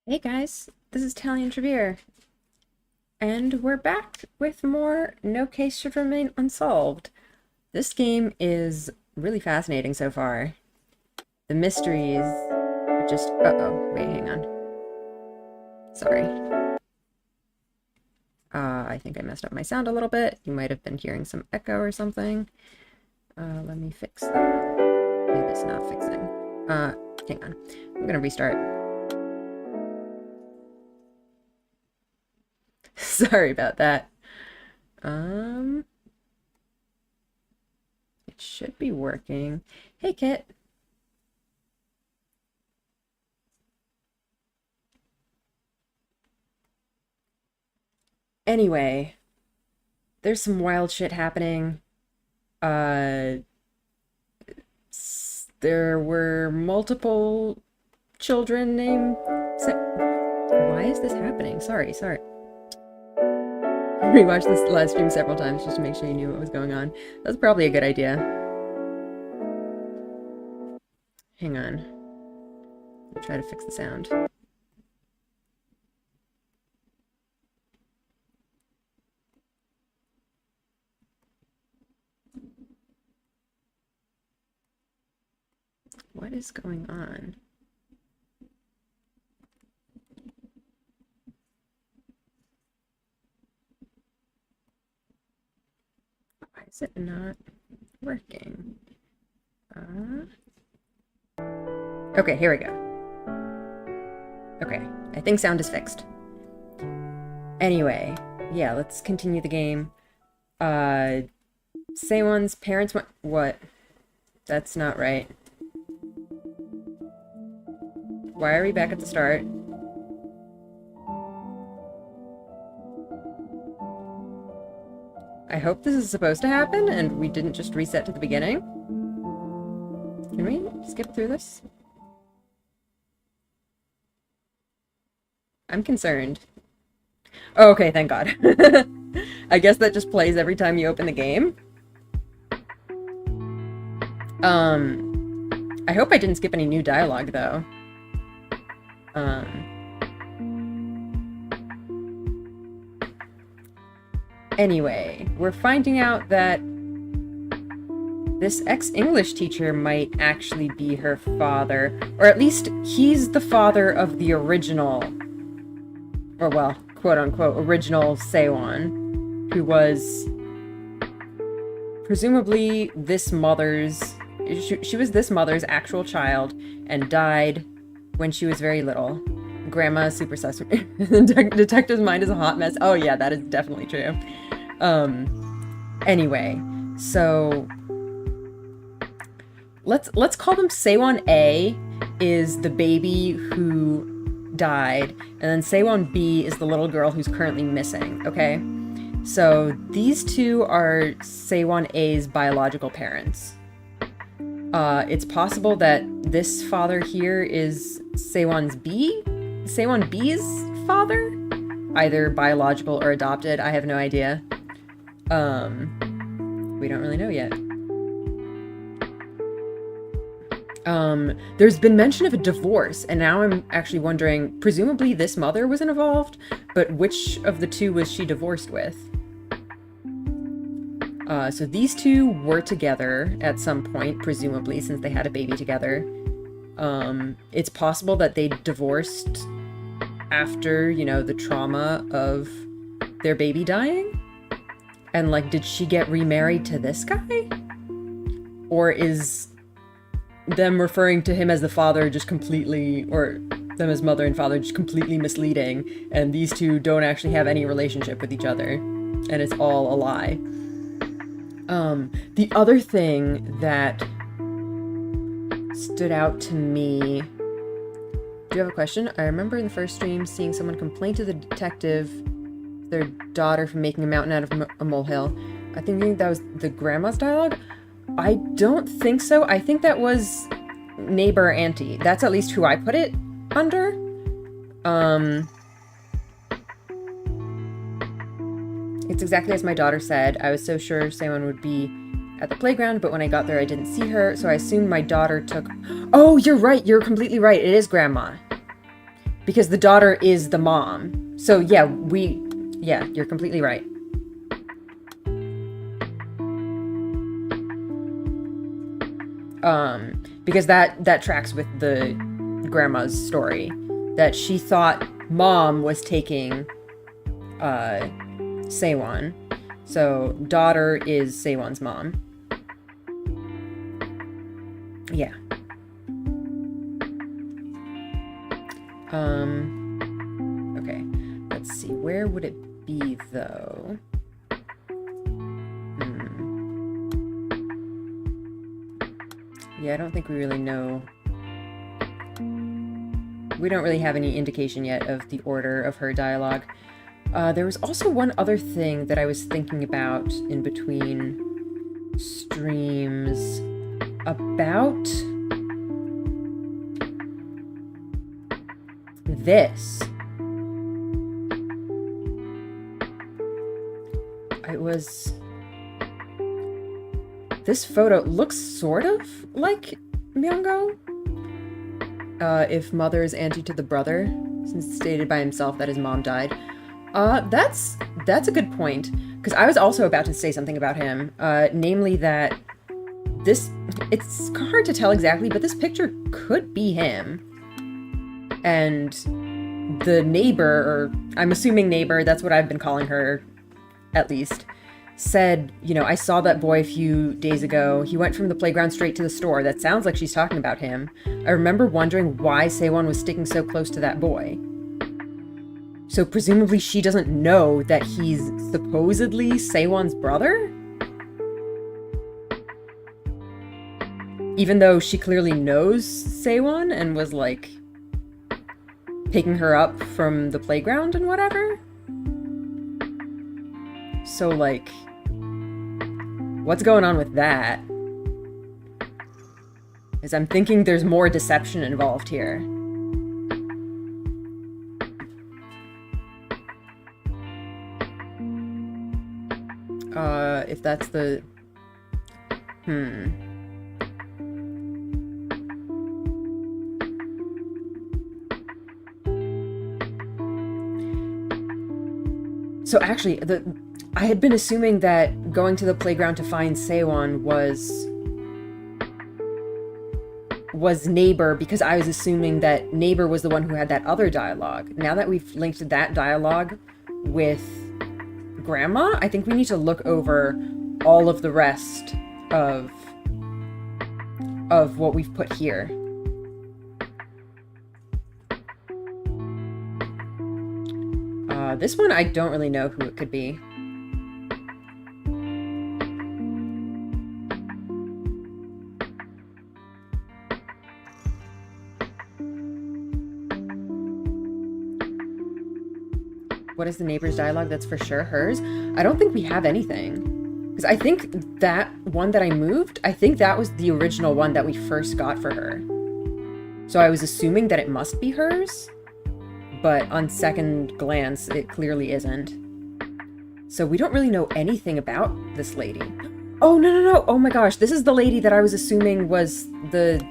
Hey guys, this is Talion Trevere, and we're back with more No Case Should Remain Unsolved. This game is really fascinating so far. The mysteries are just... Uh-oh, wait, hang on. Sorry. I think I messed up my sound a little bit. You might have been hearing some echo or something. Let me fix that. It is not fixing. Hang on. I'm gonna restart. Sorry about that. It should be working. Hey, Kit. Anyway, there's some wild shit happening. Uh, there were multiple children named... Why is this happening? Sorry. Rewatched this live stream several times just to make sure you knew what was going on. That's probably a good idea. Hang on. I'll try to fix the sound. What is going on? Why is it not working? Okay, here we go. Okay, I think sound is fixed. Anyway, yeah, let's continue the game. Seowon's parents went... What? That's not right. Why are we back at the start? I hope this is supposed to happen and we didn't just reset to the beginning. Can we skip through this? I'm concerned. Oh, okay, thank God. I guess that just plays every time you open the game. I hope I didn't skip any new dialogue, though. Anyway, we're finding out that this ex-English teacher might actually be her father, or at least he's the father of the original, or well, quote-unquote, original Seowon, who was presumably this mother's... She was this mother's actual child and died when she was very little. Grandma is super sus. Detective's mind is a hot mess. Oh yeah, that is definitely true. Anyway, so let's call them Seowon A is the baby who died, and then Seowon B is the little girl who's currently missing, okay? So these two are Seowon A's biological parents. It's possible that this father here is Seowon B's father? Either biological or adopted, I have no idea. We don't really know yet. There's been mention of a divorce, and now I'm actually wondering, presumably this mother was involved, but which of the two was she divorced with? So these two were together at some point, presumably, since they had a baby together. It's possible that they divorced after, you know, the trauma of their baby dying? And, like, did she get remarried to this guy? Or is them referring to him as the father just completely, or them as mother and father just completely misleading, and these two don't actually have any relationship with each other, and it's all a lie? The other thing that stood out to me... Do you have a question? I remember in the first stream seeing someone complain to the detective their daughter for making a mountain out of a molehill. I think that was the grandma's dialogue. I don't think so. I think that was neighbor auntie. That's at least who I put it under. It's exactly as my daughter said. I was so sure someone would be at the playground, but when I got there I didn't see her, so I assumed my daughter took... Oh, you're right. You're completely right. It is grandma. Because the daughter is the mom. So yeah, you're completely right. Because that tracks with the grandma's story, that she thought mom was taking Seowon. So daughter is Seowon's mom. Yeah. Okay. Let's see. Where would it be though? Yeah, I don't think we really know. We don't really have any indication yet of the order of her dialogue. There was also one other thing that I was thinking about in between streams about this. This photo looks sort of like Myung-go. If mother is auntie to the brother, since it's stated by himself that his mom died. That's a good point, because I was also about to say something about him, namely that it's hard to tell exactly, but this picture could be him. And the neighbor, or I'm assuming neighbor, that's what I've been calling her, at least, said, you know, I saw that boy a few days ago. He went from the playground straight to the store. That sounds like she's talking about him. I remember wondering why Seowon was sticking so close to that boy. So presumably she doesn't know that he's supposedly Seowon's brother? Even though she clearly knows Seowon and was, like, picking her up from the playground and whatever? So, like, what's going on with that? Because I'm thinking there's more deception involved here. If that's the... So actually, I had been assuming that going to the playground to find Seowon was neighbor, because I was assuming that neighbor was the one who had that other dialogue. Now that we've linked that dialogue with grandma, I think we need to look over all of the rest of what we've put here. This one, I don't really know who it could be. What is the neighbor's dialogue? That's for sure hers. I don't think we have anything. Because I think that one that I moved, I think that was the original one that we first got for her. So I was assuming that it must be hers. But on second glance, it clearly isn't. So we don't really know anything about this lady. Oh, no. Oh my gosh, this is the lady that I was assuming was the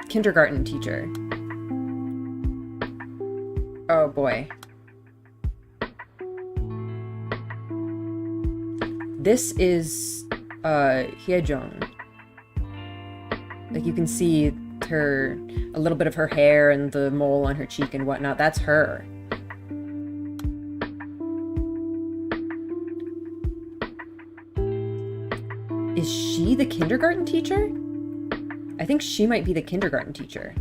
kindergarten teacher. Oh boy. This is Hye-jung. Like, you can see her, a little bit of her hair and the mole on her cheek and whatnot. That's her. Is she the kindergarten teacher? I think she might be the kindergarten teacher.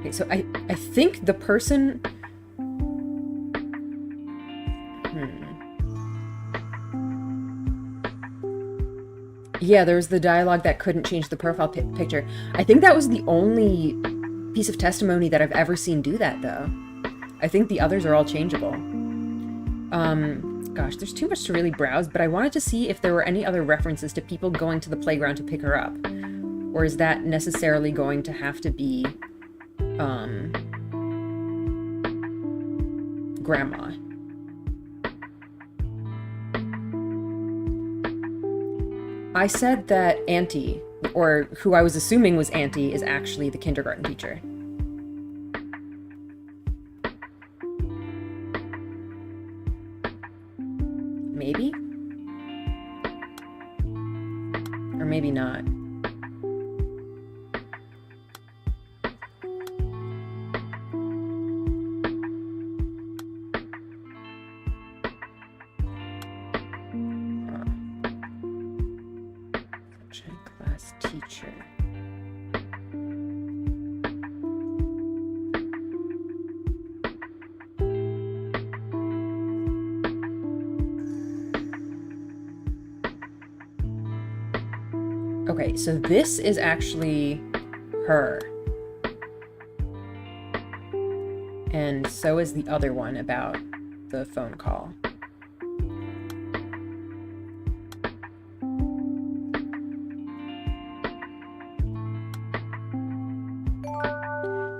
Okay, so I think the person... Yeah, there was the dialogue that couldn't change the profile picture. I think that was the only piece of testimony that I've ever seen do that, though. I think the others are all changeable. Gosh, there's too much to really browse, but I wanted to see if there were any other references to people going to the playground to pick her up. Or is that necessarily going to have to be... grandma. I said that Auntie, or who I was assuming was Auntie, is actually the kindergarten teacher. Maybe? Or maybe not. Class teacher. Okay, so this is actually her. And so is the other one about the phone call.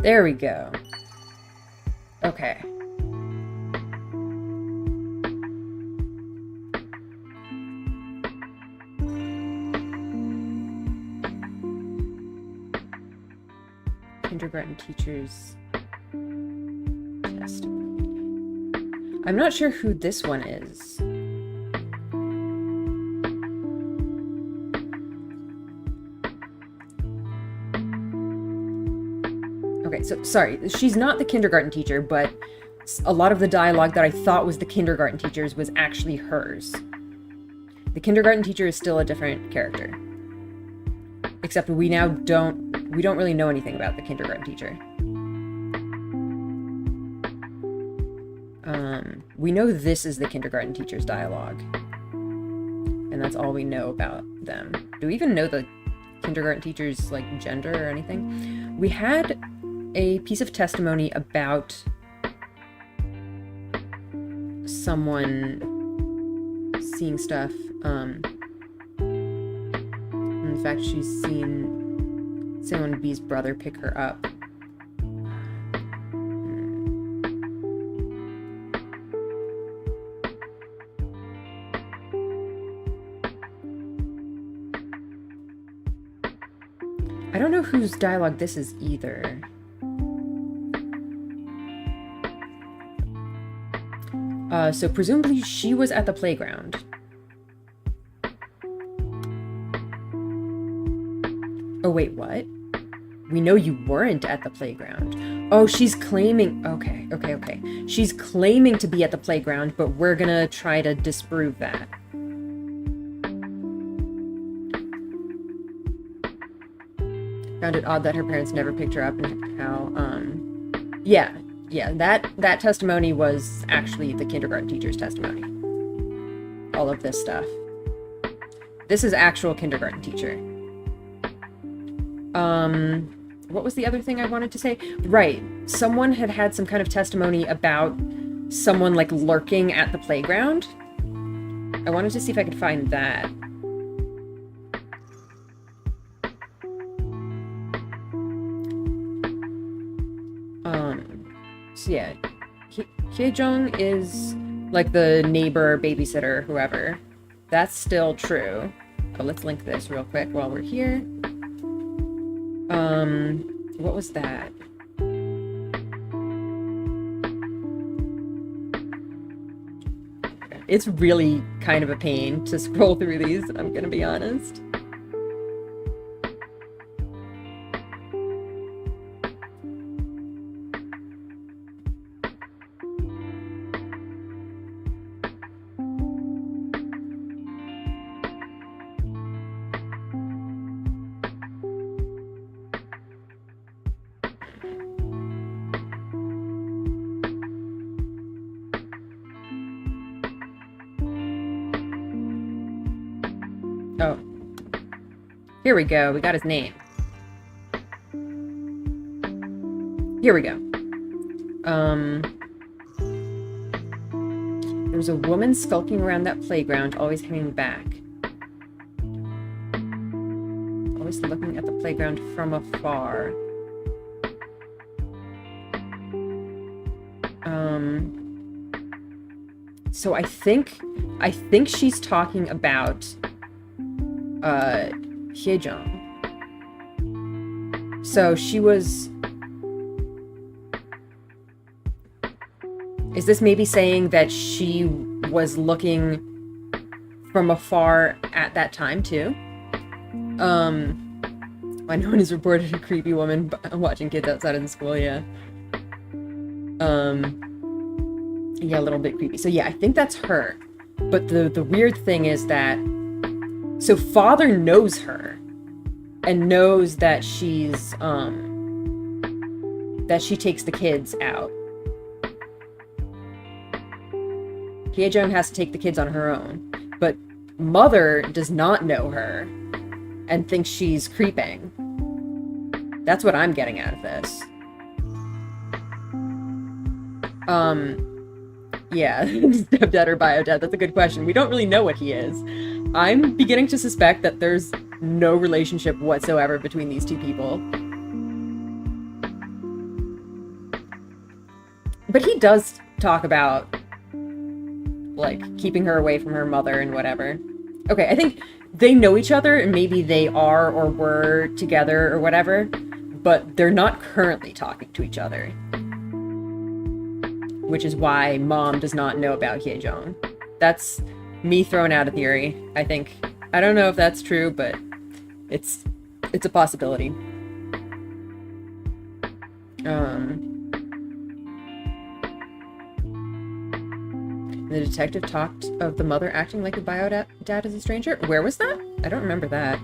There we go. Okay. Kindergarten teachers' testimony. I'm not sure who this one is. Okay, so sorry, she's not the kindergarten teacher, but a lot of the dialogue that I thought was the kindergarten teacher's was actually hers. The kindergarten teacher is still a different character. Except we now don't really know anything about the kindergarten teacher. We know this is the kindergarten teacher's dialogue. And that's all we know about them. Do we even know the kindergarten teacher's, like, gender or anything? We had a piece of testimony about someone seeing stuff. In fact, she's seen Seowon B's brother pick her up. I don't know whose dialogue this is either. So presumably she was at the playground. Oh, wait, what? We know you weren't at the playground. Oh, she's claiming... Okay. She's claiming to be at the playground, but we're gonna try to disprove that. Found it odd that her parents never picked her up and how, Yeah, that testimony was actually the kindergarten teacher's testimony. All of this stuff. This is actual kindergarten teacher. What was the other thing I wanted to say? Right, someone had some kind of testimony about someone, like, lurking at the playground. I wanted to see if I could find that. So yeah, Hyejong is, like, the neighbor, babysitter, whoever. That's still true. Oh, let's link this real quick while we're here. What was that? It's really kind of a pain to scroll through these, I'm gonna be honest. Oh. Here we go. We got his name. Here we go. There was a woman skulking around that playground, always hanging back. Always looking at the playground from afar. So I think she's talking about Hyejong. So she was... Is this maybe saying that she was looking from afar at that time, too? Why no one has reported a creepy woman watching kids outside of the school, yeah. Yeah, a little bit creepy. So yeah, I think that's her. But the weird thing is that... So father knows her. And knows that she's, that she takes the kids out. Hyejong has to take the kids on her own. But mother does not know her. And thinks she's creeping. That's what I'm getting out of this. Yeah, stepdad or biodad, that's a good question. We don't really know what he is. I'm beginning to suspect that there's no relationship whatsoever between these two people. But he does talk about, like, keeping her away from her mother and whatever. Okay, I think they know each other, and maybe they are or were together or whatever, but they're not currently talking to each other. Which is why mom does not know about Hyejong. That's me throwing out a theory, I think. I don't know if that's true, but it's a possibility. The detective talked of the mother acting like the bio dad is a stranger. Where was that? I don't remember that.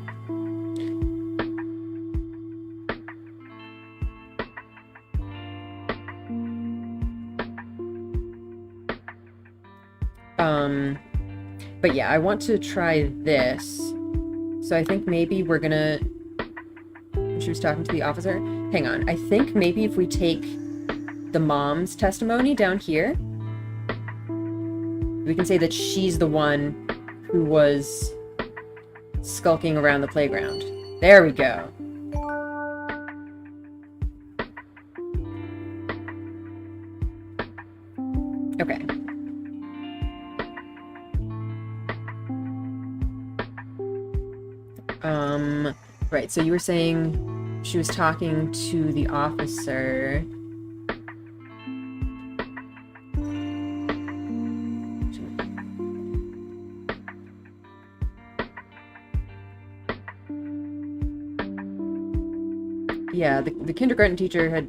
But yeah, I want to try this. So I think maybe we're gonna... She was talking to the officer. Hang on. I think maybe if we take the mom's testimony down here, we can say that she's the one who was skulking around the playground. There we go. Okay. Right, so you were saying she was talking to the officer. Yeah, the kindergarten teacher had...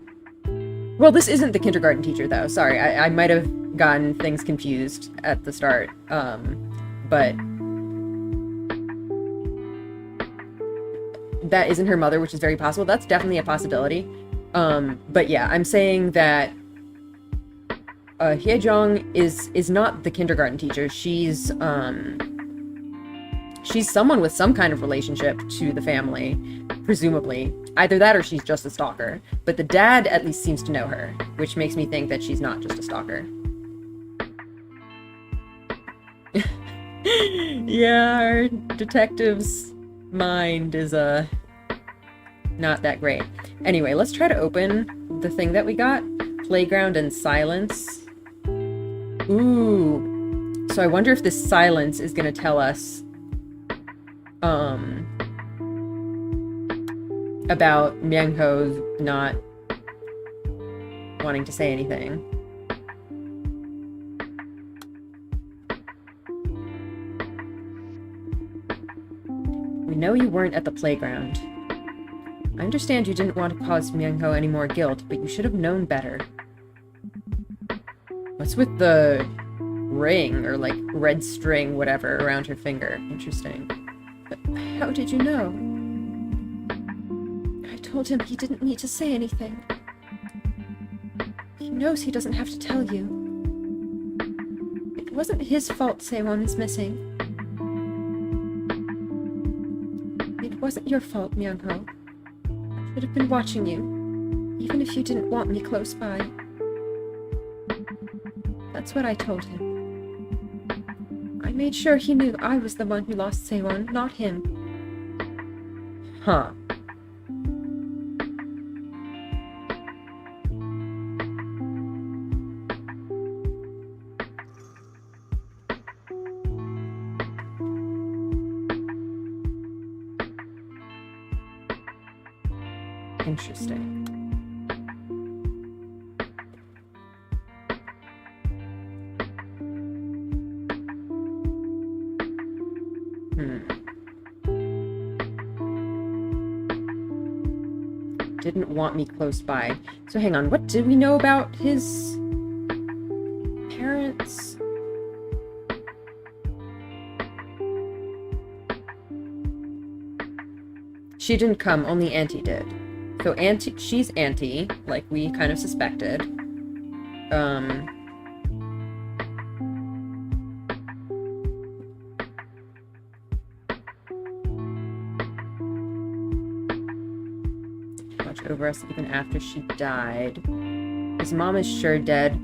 Well, this isn't the kindergarten teacher, though. Sorry, I might have gotten things confused at the start. But... that isn't her mother, which is very possible. That's definitely a possibility. But yeah, I'm saying that Hyejong is not the kindergarten teacher. She's someone with some kind of relationship to the family, presumably. Either that or she's just a stalker. But the dad at least seems to know her, which makes me think that she's not just a stalker. Yeah, our detective's mind is not that great. Anyway, let's try to open the thing that we got. Playground and silence. Ooh. So I wonder if this silence is gonna tell us about Myung-ho not wanting to say anything. We know you weren't at the playground. I understand you didn't want to cause Myung-ho any more guilt, but you should have known better. What's with the ring, or like red string, whatever, around her finger? Interesting. But how did you know? I told him he didn't need to say anything. He knows he doesn't have to tell you. It wasn't his fault Seowon is missing. It wasn't your fault, Myung-ho. I should have been watching you, even if you didn't want me close by. That's what I told him. I made sure he knew I was the one who lost Seowon, not him. Huh. Interesting. Didn't want me close by. So hang on, what did we know about his parents? She didn't come, only Auntie did. So she's Auntie, like we kind of suspected. Watch over us even after she died. His mom is sure dead.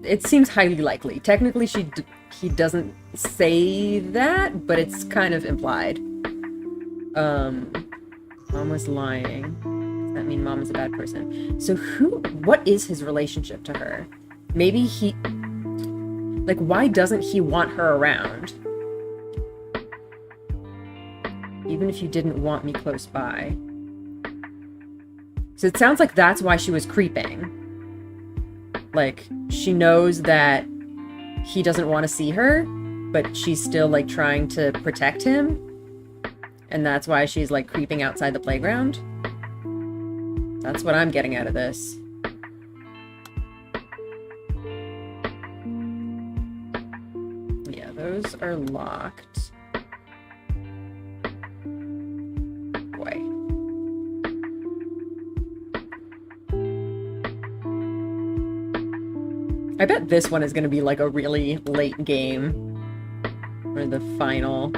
It seems highly likely. Technically, he doesn't say that, but it's kind of implied. Mom was lying. Does that mean mom is a bad person? So what is his relationship to her? Maybe like, why doesn't he want her around? Even if you didn't want me close by. So it sounds like that's why she was creeping. Like, she knows that he doesn't want to see her, but she's still, like, trying to protect him. And that's why she's, like, creeping outside the playground. That's what I'm getting out of this. Yeah, those are locked. Boy. I bet this one is going to be, like, a really late game. Or the final...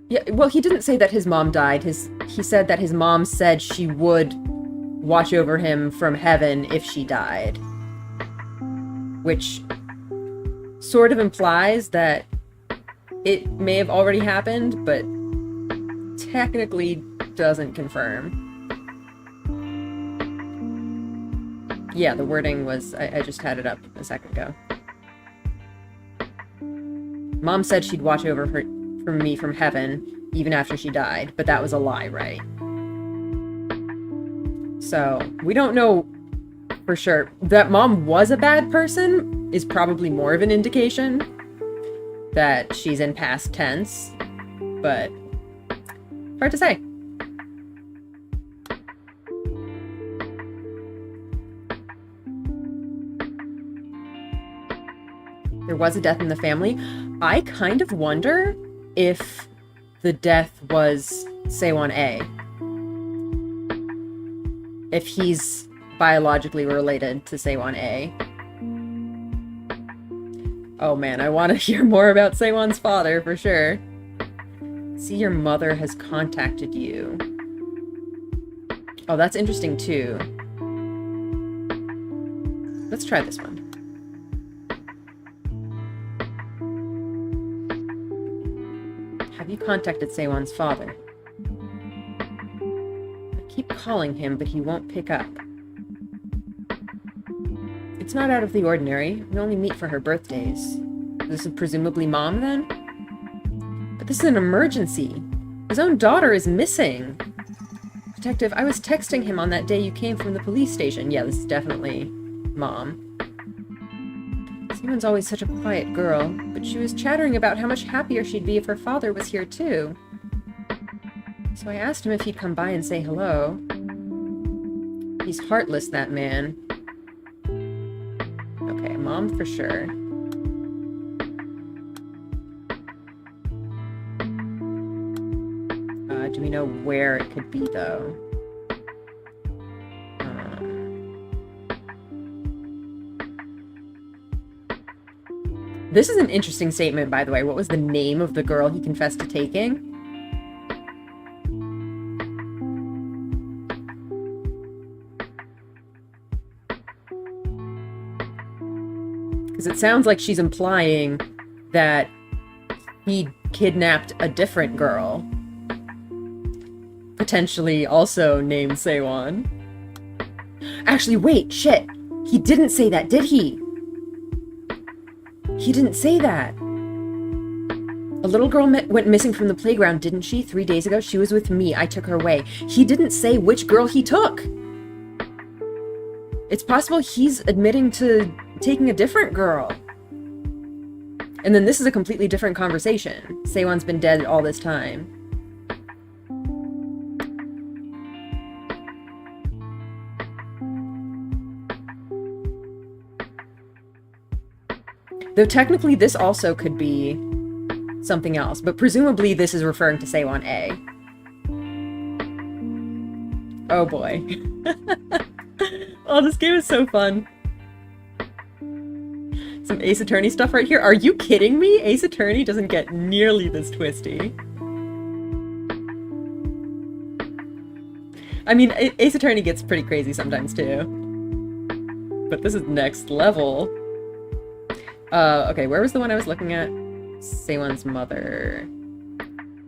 Yeah, well, he didn't say that his mom died. He said that his mom said she would watch over him from heaven if she died. Which sort of implies that it may have already happened, but technically doesn't confirm. Yeah, the wording was... I just had it up a second ago. Mom said she'd watch over me from heaven, even after she died, but that was a lie, right? So, we don't know for sure. That mom was a bad person is probably more of an indication that she's in past tense, but hard to say. There was a death in the family. I kind of wonder if the death was Seowon A. If he's biologically related to Seowon A. Oh man, I want to hear more about Seowon's father for sure. See, your mother has contacted you. Oh, that's interesting too. Let's try this one. Have you contacted Seowon's father? I keep calling him, but he won't pick up. It's not out of the ordinary. We only meet for her birthdays. This is presumably mom, then? But this is an emergency. His own daughter is missing. Detective, I was texting him on that day you came from the police station. Yeah, this is definitely mom. Seowon's always such a quiet girl, but she was chattering about how much happier she'd be if her father was here too. So I asked him if he'd come by and say hello. He's heartless, that man. Okay, mom for sure. Do we know where it could be, though? This is an interesting statement, by the way. What was the name of the girl he confessed to taking? Because it sounds like she's implying that he kidnapped a different girl. Potentially also named Seowon. Actually, wait, shit. He didn't say that, did he? He didn't say that. A little girl went missing from the playground, didn't she? 3 days ago. She was with me. I took her away. He didn't say which girl he took. It's possible he's admitting to taking a different girl. And then this is a completely different conversation. Seowon's been dead all this time. Though technically this also could be something else, but presumably this is referring to Seowon A. Oh boy. Oh, this game is so fun. Some Ace Attorney stuff right here. Are you kidding me? Ace Attorney doesn't get nearly this twisty. I mean, Ace Attorney gets pretty crazy sometimes too. But this is next level. Okay, where was the one I was looking at? Seowon's mother.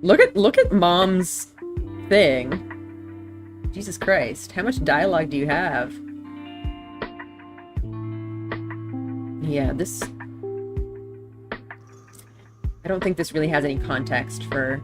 Look at Mom's thing. Jesus Christ, how much dialogue do you have? Yeah, this... I don't think this really has any context for...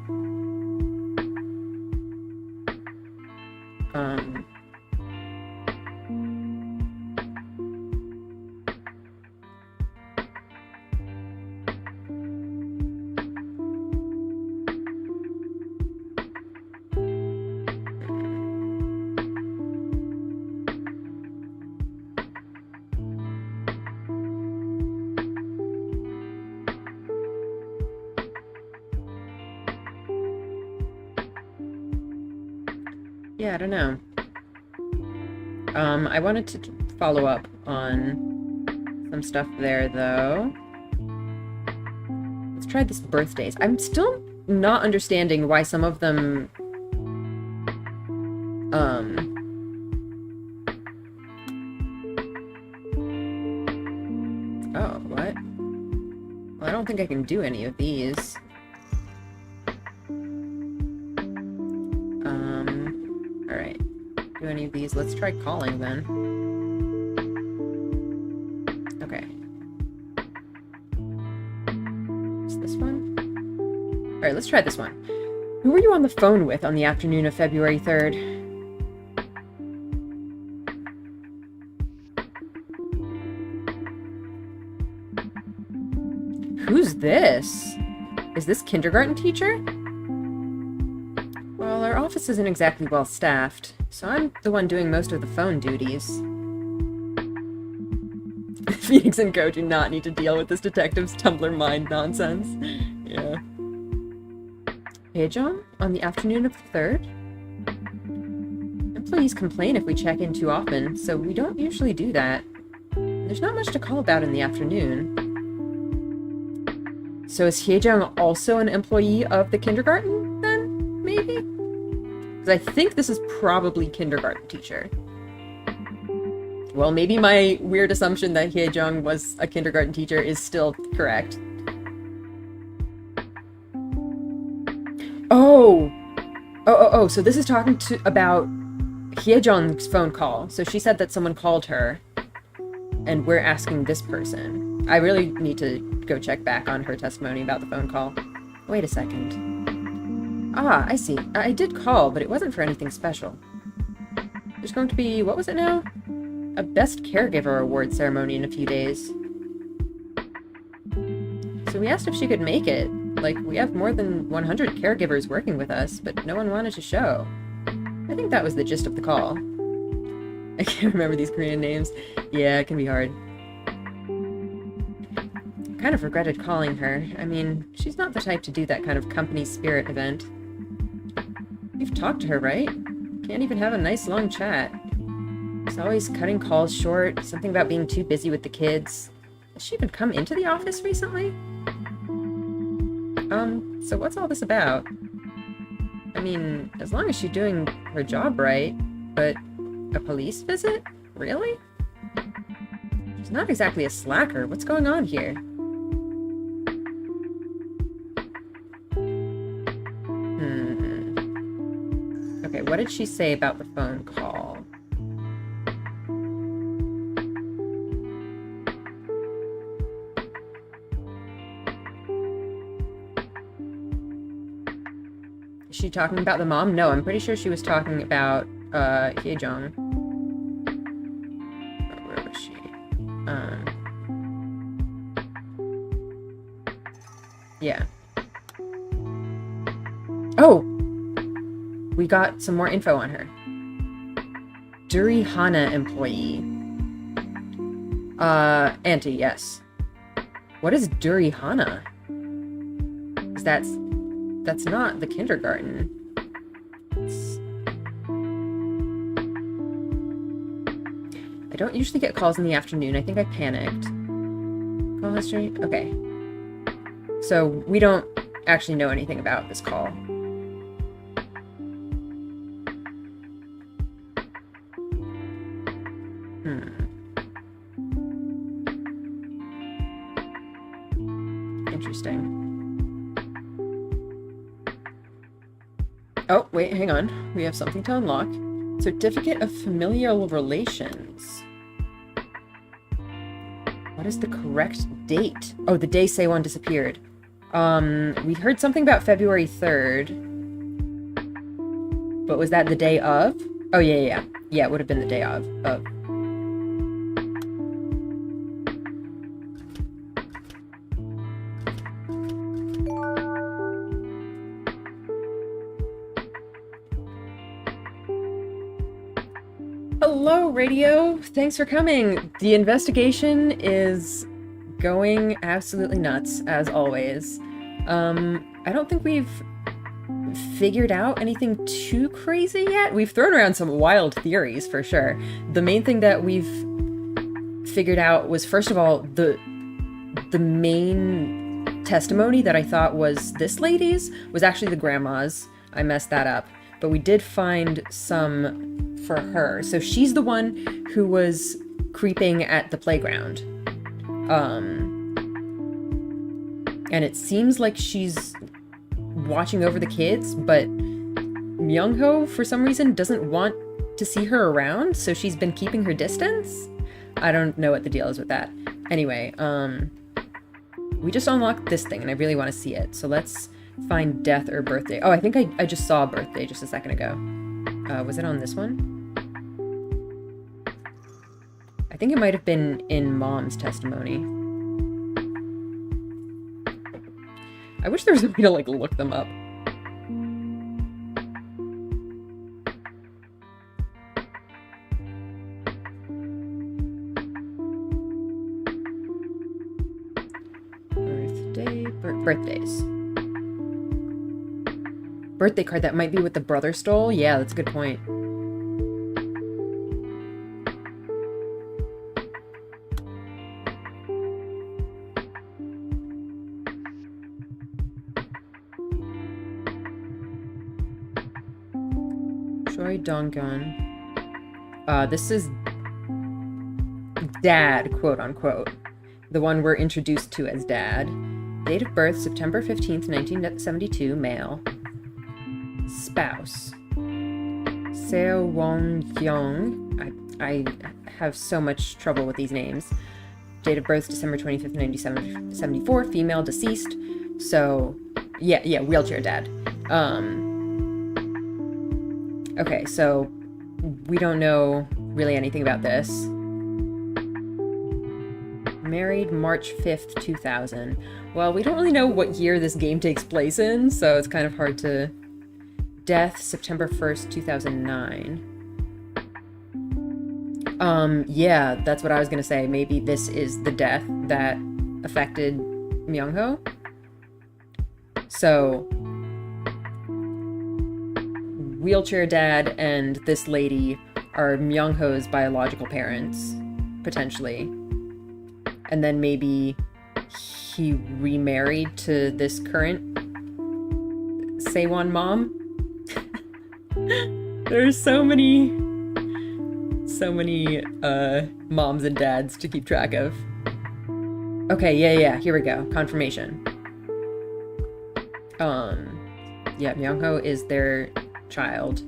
Yeah, I don't know. I wanted to follow up on some stuff there, though. Let's try this birthdays. I'm still not understanding why some of them... Oh, what? Well, I don't think I can do any of these. Alright. Do any of these? Let's try calling, then. Okay. Is this one? Alright, let's try this one. Who were you on the phone with on the afternoon of February 3rd? Who's this? Is this kindergarten teacher? Well, our office isn't exactly well staffed, so I'm the one doing most of the phone duties. Phoenix and Go do not need to deal with this detective's Tumblr mind nonsense. Yeah. Hey, John, on the afternoon of the 3rd? Employees complain if we check in too often, so we don't usually do that. There's not much to call about in the afternoon. So is Hye-jung also an employee of the kindergarten, then? Maybe? Because I think this is probably kindergarten teacher. Well, maybe my weird assumption that Hye-jung was a kindergarten teacher is still correct. Oh! Oh, so this is talking about Hye-jung's phone call. So she said that someone called her, and we're asking this person. I really need to go check back on her testimony about the phone call. Wait a second. Ah, I see. I did call, but it wasn't for anything special. There's going to be, what was it now? A Best Caregiver Award ceremony in a few days. So we asked if she could make it. Like, we have more than 100 caregivers working with us, but no one wanted to show. I think that was the gist of the call. I can't remember these Korean names. Yeah, it can be hard. Kind of regretted calling her. I mean, she's not the type to do that kind of company spirit event. You've talked to her, right? Can't even have a nice long chat. She's always cutting calls short, something about being too busy with the kids. Has she even come into the office recently? So what's all this about? I mean, as long as she's doing her job right, but a police visit? Really? She's not exactly a slacker. What's going on here? Okay, what did she say about the phone call? she talking about the mom? No, I'm pretty sure she was talking about Hyejong. Where was she? Yeah. Oh! We got some more info on her. Durihana employee. Auntie, yes. What is Durihana? That's not the kindergarten. I don't usually get calls in the afternoon. I think I panicked. Call history? Okay. So we don't actually know anything about this call. Interesting. Oh, wait, hang on. We have something to unlock. Certificate of Familial Relations. What is the correct date? Oh, the day Seowon disappeared. We heard something about February 3rd. But was that the day of? Oh, yeah. Yeah, it would have been the day of. Hello, radio. Thanks for coming. The investigation is going absolutely nuts, as always. I don't think we've figured out anything too crazy yet. We've thrown around some wild theories, for sure. The main thing that we've figured out was, first of all, the main testimony that I thought was this lady's was actually the grandma's. I messed that up. But we did find some for her. So she's the one who was creeping at the playground. And it seems like she's watching over the kids, but Myung-ho, for some reason, doesn't want to see her around, so she's been keeping her distance? I don't know what the deal is with that. Anyway, we just unlocked this thing, and I really want to see it. So let's find death or birthday. Oh, I think I just saw a birthday just a second ago. Was it on this one? I think it might have been in Mom's testimony. I wish there was a way to, like, look them up. Birthdays. Birthday card that might be what the brother stole? Yeah, that's a good point. Choi Dong-gun. This is Dad, quote unquote. The one we're introduced to as Dad. Date of birth, September 15th, 1972, male. Spouse. Seowon Gyeong. I have so much trouble with these names. Date of birth, December 25th, 1974, female, deceased. So, yeah, wheelchair dad. Okay, so we don't know really anything about this. Married March 5th, 2000. Well, we don't really know what year this game takes place in, so it's kind of hard to... Death, September 1st, 2009. Yeah, that's what I was gonna say. Maybe this is the death that affected Myung-ho. So, wheelchair dad and this lady are Myung-ho's biological parents, potentially. And then maybe he remarried to this current Seowon mom. There's so many moms and dads to keep track of. Okay, yeah, here we go. Confirmation. Yeah, Myung-ho is their child.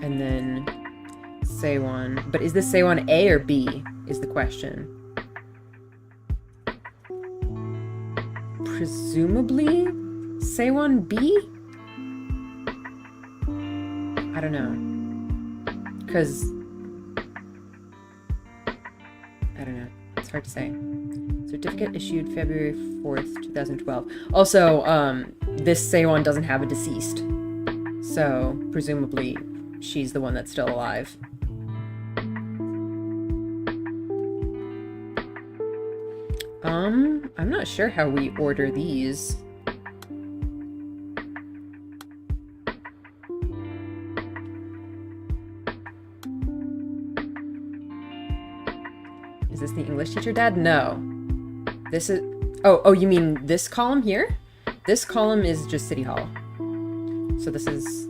And then Seowon. But is this Seowon A or B is the question. presumably Seowon B? I don't know. Because... I don't know. It's hard to say. Certificate issued February 4th, 2012. Also, this Seowon doesn't have a deceased. So, presumably, she's the one that's still alive. I'm not sure how we order these. Is this the English teacher, Dad? No. This is... Oh, you mean this column here? This column is just City Hall. So this is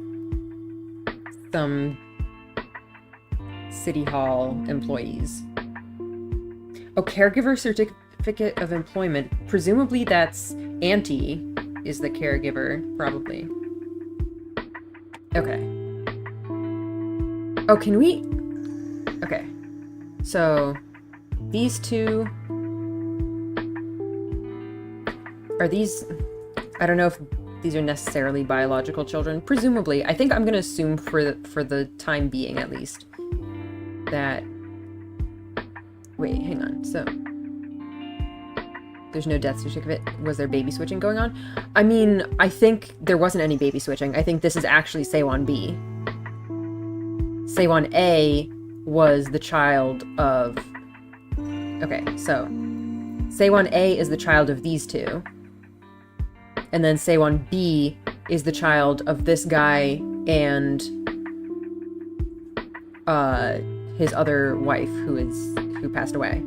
some City Hall employees. Oh, caregiver certificate of employment. Presumably that's Auntie is the caregiver, probably. Okay. Oh, can we... Okay. So, these two... Are these... I don't know if these are necessarily biological children. Presumably. I think I'm going to assume for the time being, at least, that... Wait, hang on. So... There's no death certificate. Was there baby switching going on? I mean, I think there wasn't any baby switching. I think this is actually Seowon B. Seowon A was the child of... Okay, so... Seowon A is the child of these two. And then Seowon B is the child of this guy and his other wife who passed away.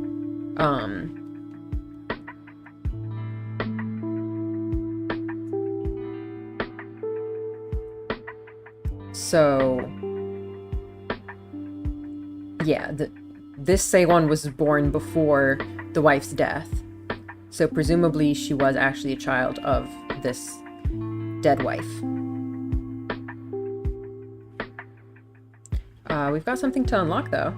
So yeah, this Seowon was born before the wife's death. So presumably she was actually a child of this dead wife. We've got something to unlock, though.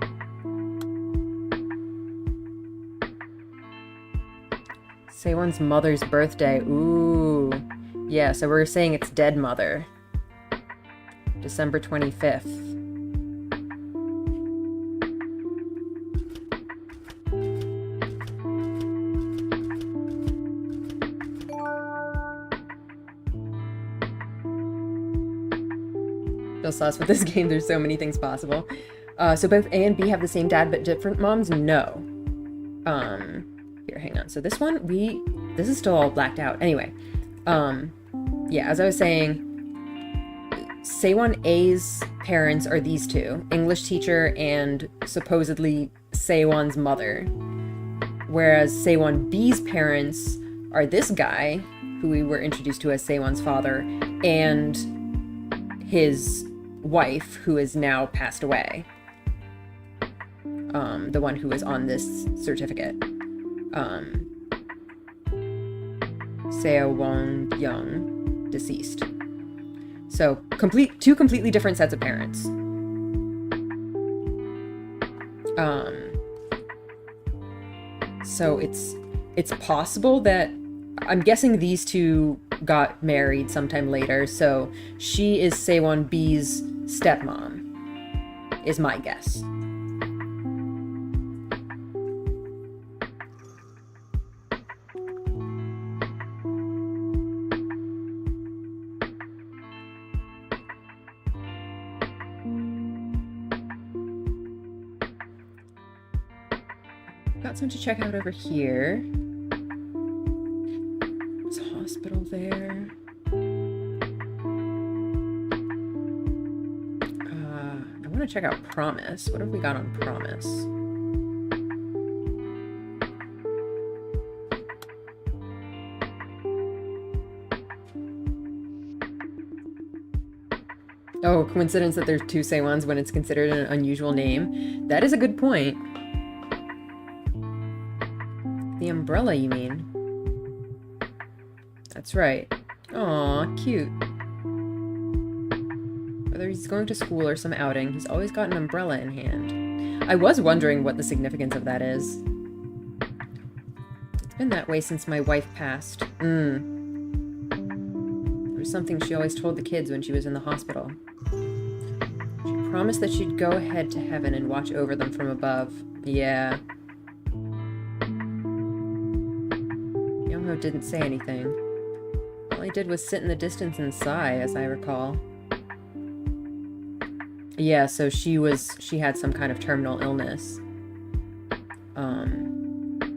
Seowon's mother's birthday. Ooh. Yeah, so we're saying it's dead mother. December 25th. Sauce with this game. There's so many things possible. So both A and B have the same dad but different moms? No. Here, hang on. So this one, this is still all blacked out. Anyway, yeah, as I was saying, Seowon A's parents are these two, English teacher and supposedly Seowon's mother. Whereas Seowon B's parents are this guy, who we were introduced to as Seowon's father, and his wife, who is now passed away. The one who is on this certificate. Seowon Gyeong, deceased. So, two completely different sets of parents. So it's possible that, I'm guessing these two got married sometime later, so she is Seowon B's stepmom, is my guess. Got some to check out over here. There's a hospital there. I want to check out Promise. What have we got on Promise? Oh, coincidence that there's two Seowons when it's considered an unusual name. That is a good point. The umbrella, you mean? That's right. Aw, cute. Whether he's going to school or some outing, he's always got an umbrella in hand. I was wondering what the significance of that is. Been that way since my wife passed. There was something she always told the kids when she was in the hospital. She promised that she'd go ahead to heaven and watch over them from above. Yeah. Young-ho didn't say anything. All he did was sit in the distance and sigh, as I recall. Yeah, so she had some kind of terminal illness.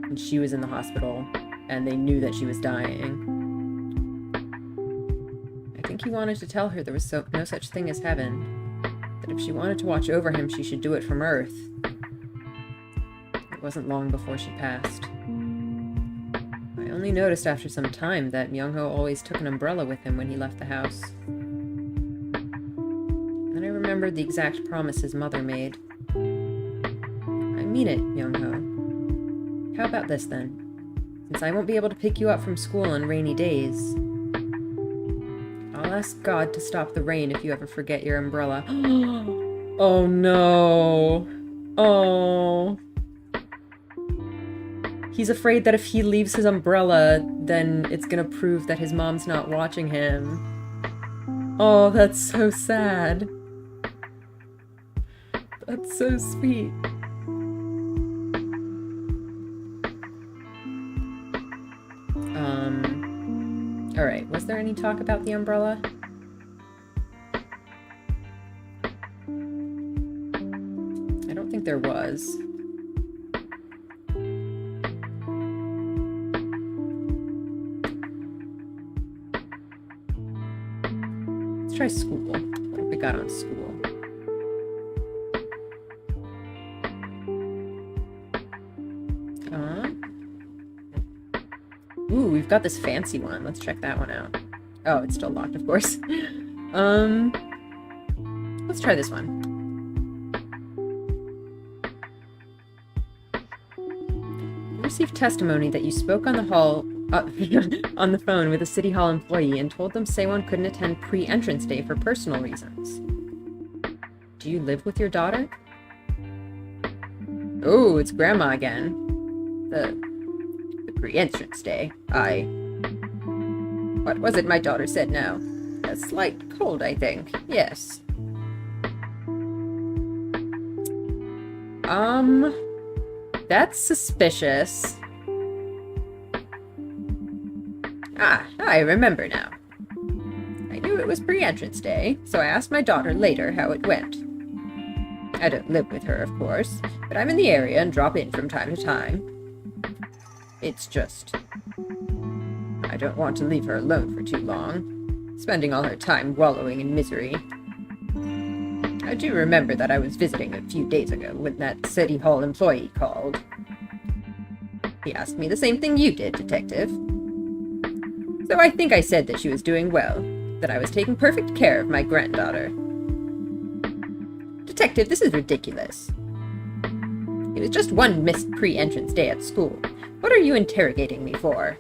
And she was in the hospital, and they knew that she was dying. I think he wanted to tell her there was no such thing as heaven. That if she wanted to watch over him, she should do it from Earth. It wasn't long before she passed. I only noticed after some time that Myung-ho always took an umbrella with him when he left the house. Then I remembered the exact promise his mother made. I mean it, Myung-ho. How about this, then? Since I won't be able to pick you up from school on rainy days, I'll ask God to stop the rain if you ever forget your umbrella. Oh, no. Oh. He's afraid that if he leaves his umbrella, then it's gonna prove that his mom's not watching him. Oh, that's so sad. That's so sweet. Alright, was there any talk about the umbrella? I don't think there was. Let's try school. What have we got on school? Ooh, we've got this fancy one. Let's check that one out. Oh, it's still locked, of course. Let's try this one. We received testimony that you spoke on the on the phone with a City Hall employee and told them Seowon couldn't attend pre-entrance day for personal reasons. Do you live with your daughter? Oh, it's Grandma again. The pre-entrance day. What was it my daughter said now? A slight cold, I think. Yes. That's suspicious. Ah, I remember now. I knew it was pre-entrance day, so I asked my daughter later how it went. I don't live with her, of course, but I'm in the area and drop in from time to time. It's just, I don't want to leave her alone for too long, spending all her time wallowing in misery. I do remember that I was visiting a few days ago when that City Hall employee called. He asked me the same thing you did, Detective. So I think I said that she was doing well, that I was taking perfect care of my granddaughter. Detective, this is ridiculous. It was just one missed pre-entrance day at school. What are you interrogating me for?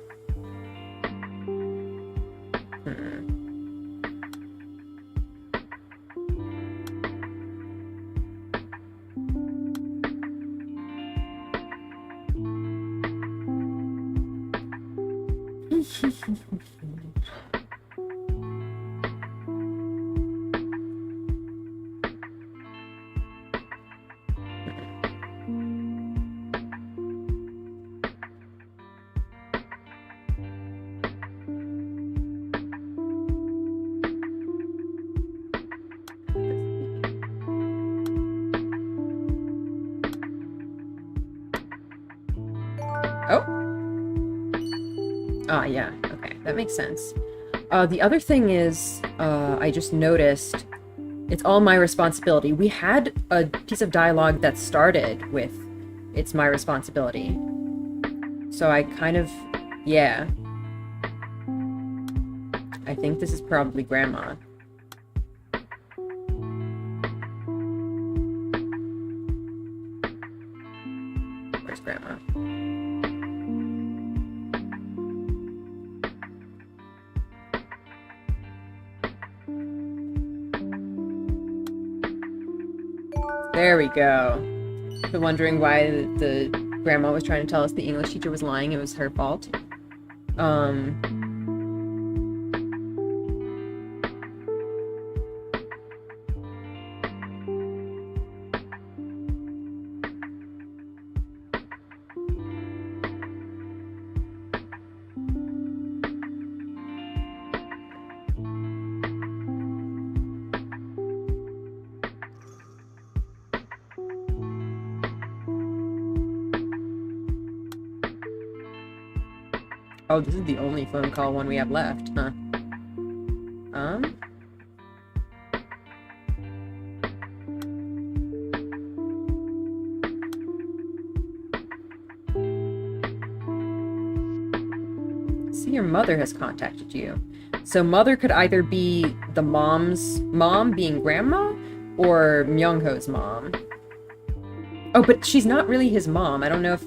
Ah, yeah. Okay, that makes sense. The other thing is, I just noticed, it's all my responsibility. We had a piece of dialogue that started with, it's my responsibility. So I kind of, yeah. I think this is probably Grandma. Where's Grandma? There we go. So wondering why the Grandma was trying to tell us the English teacher was lying. It was her fault. Oh, this is the only phone call one we have left, huh? See, your mother has contacted you. So mother could either be the mom's mom being grandma, or Myung-ho's mom. Oh, but she's not really his mom. I don't know if...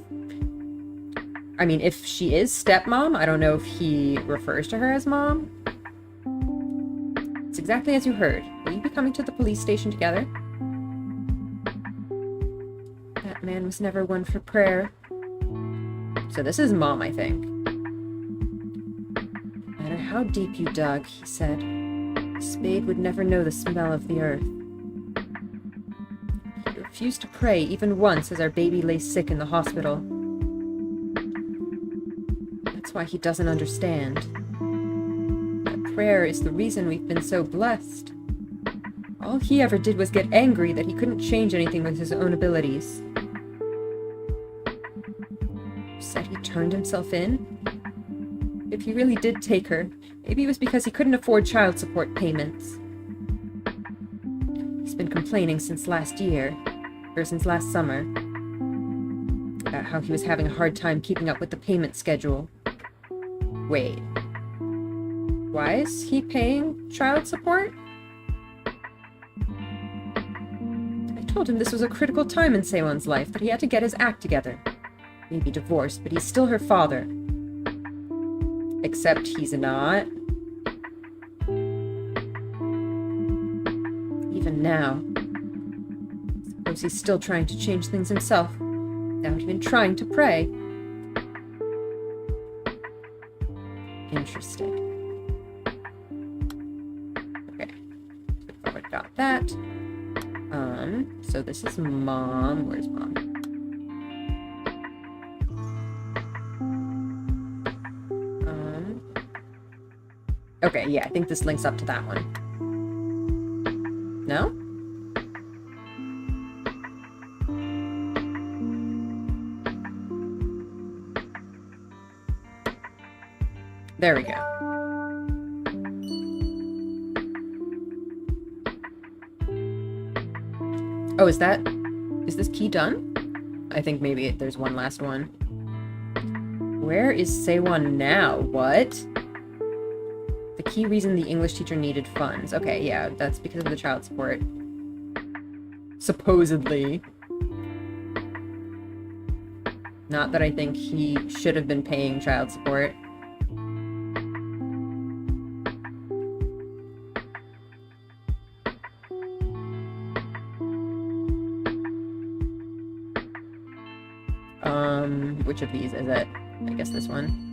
I mean, if she is stepmom, I don't know if he refers to her as mom. It's exactly as you heard. Will you be coming to the police station together? That man was never one for prayer. So this is mom, I think. No matter how deep you dug, he said, a spade would never know the smell of the earth. He refused to pray even once as our baby lay sick in the hospital. That's why he doesn't understand. That prayer is the reason we've been so blessed. All he ever did was get angry that he couldn't change anything with his own abilities. You said he turned himself in? If he really did take her, maybe it was because he couldn't afford child support payments. He's been complaining since last year, or since last summer, about how he was having a hard time keeping up with the payment schedule. Wait. Why is he paying child support? I told him this was a critical time in Seowon's life, that he had to get his act together. Maybe divorced, but he's still her father. Except he's not. Even now. Suppose he's still trying to change things himself, without even trying to pray. Interesting. Okay. Forward, got that. So this is mom. Where's mom? Okay, yeah, I think this links up to that one. No? There we go. Oh, is this key done? I think maybe there's one last one. Where is Seowon now? What? The key reason the English teacher needed funds. Okay, yeah, that's because of the child support. Supposedly. Not that I think he should have been paying child support. Which of these is it? I guess this one.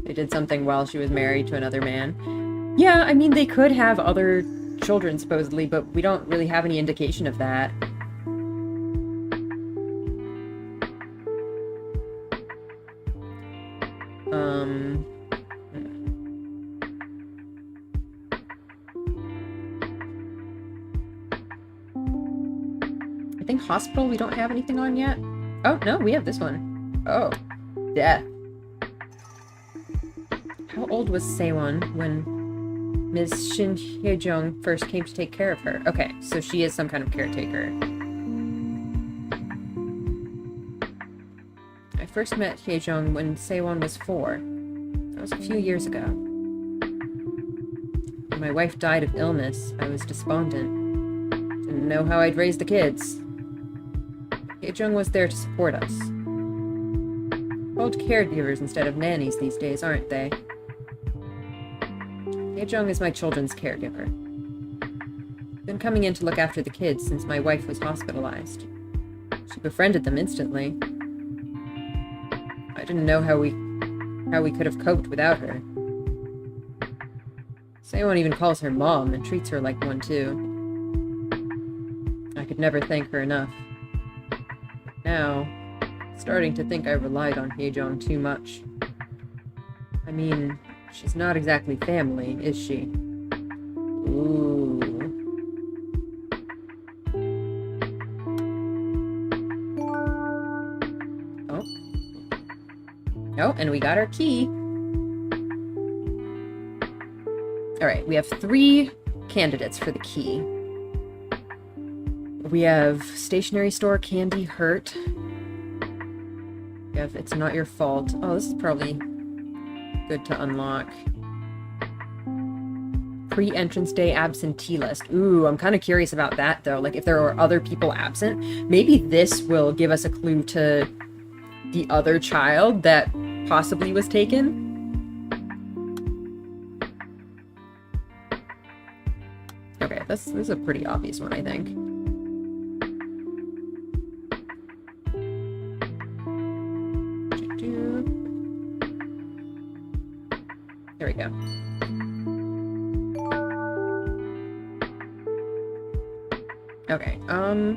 They did something while she was married to another man. Yeah, I mean, they could have other children, supposedly, but we don't really have any indication of that. I think hospital we don't have anything on yet. Oh, no, we have this one. Oh, death. How old was Seowon when Ms. Shin Hye-jung first came to take care of her? Okay, so she is some kind of caretaker. I first met Hye-jung when Seowon was 4. That was a few years ago. When my wife died of illness, I was despondent. Didn't know how I'd raise the kids. Hye-jung was there to support us. Called caregivers instead of nannies these days, aren't they? Jyeong is my children's caregiver. Been coming in to look after the kids since my wife was hospitalized. She befriended them instantly. I didn't know how we could have coped without her. Seowon even calls her mom and treats her like one too. I could never thank her enough. Now, starting to think I relied on Jyeong too much. I mean, she's not exactly family, is she? Ooh. Oh. Oh, and we got our key. Alright, we have 3 candidates for the key. We have stationery store, candy, hurt. We have it's not your fault. Oh, this is probably good to unlock. Pre-entrance day absentee list. Ooh, I'm kind of curious about that, though. Like, if there are other people absent, maybe this will give us a clue to the other child that possibly was taken. Okay, this is a pretty obvious one, I think. There we go. Okay,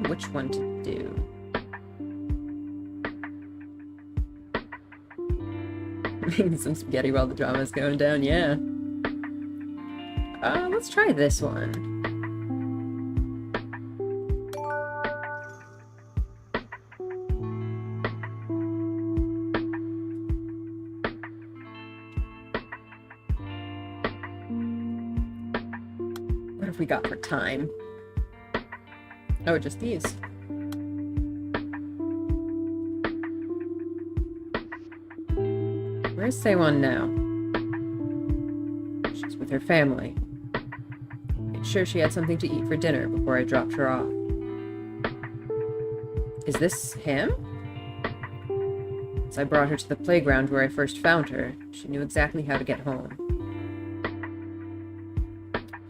which one to do? Making some spaghetti while the drama's going down, yeah. Let's try this one. What have we got for time? Oh, just these. Where's Seowon now? She's with her family. Made sure she had something to eat for dinner before I dropped her off. Is this him? As I brought her to the playground where I first found her, she knew exactly how to get home.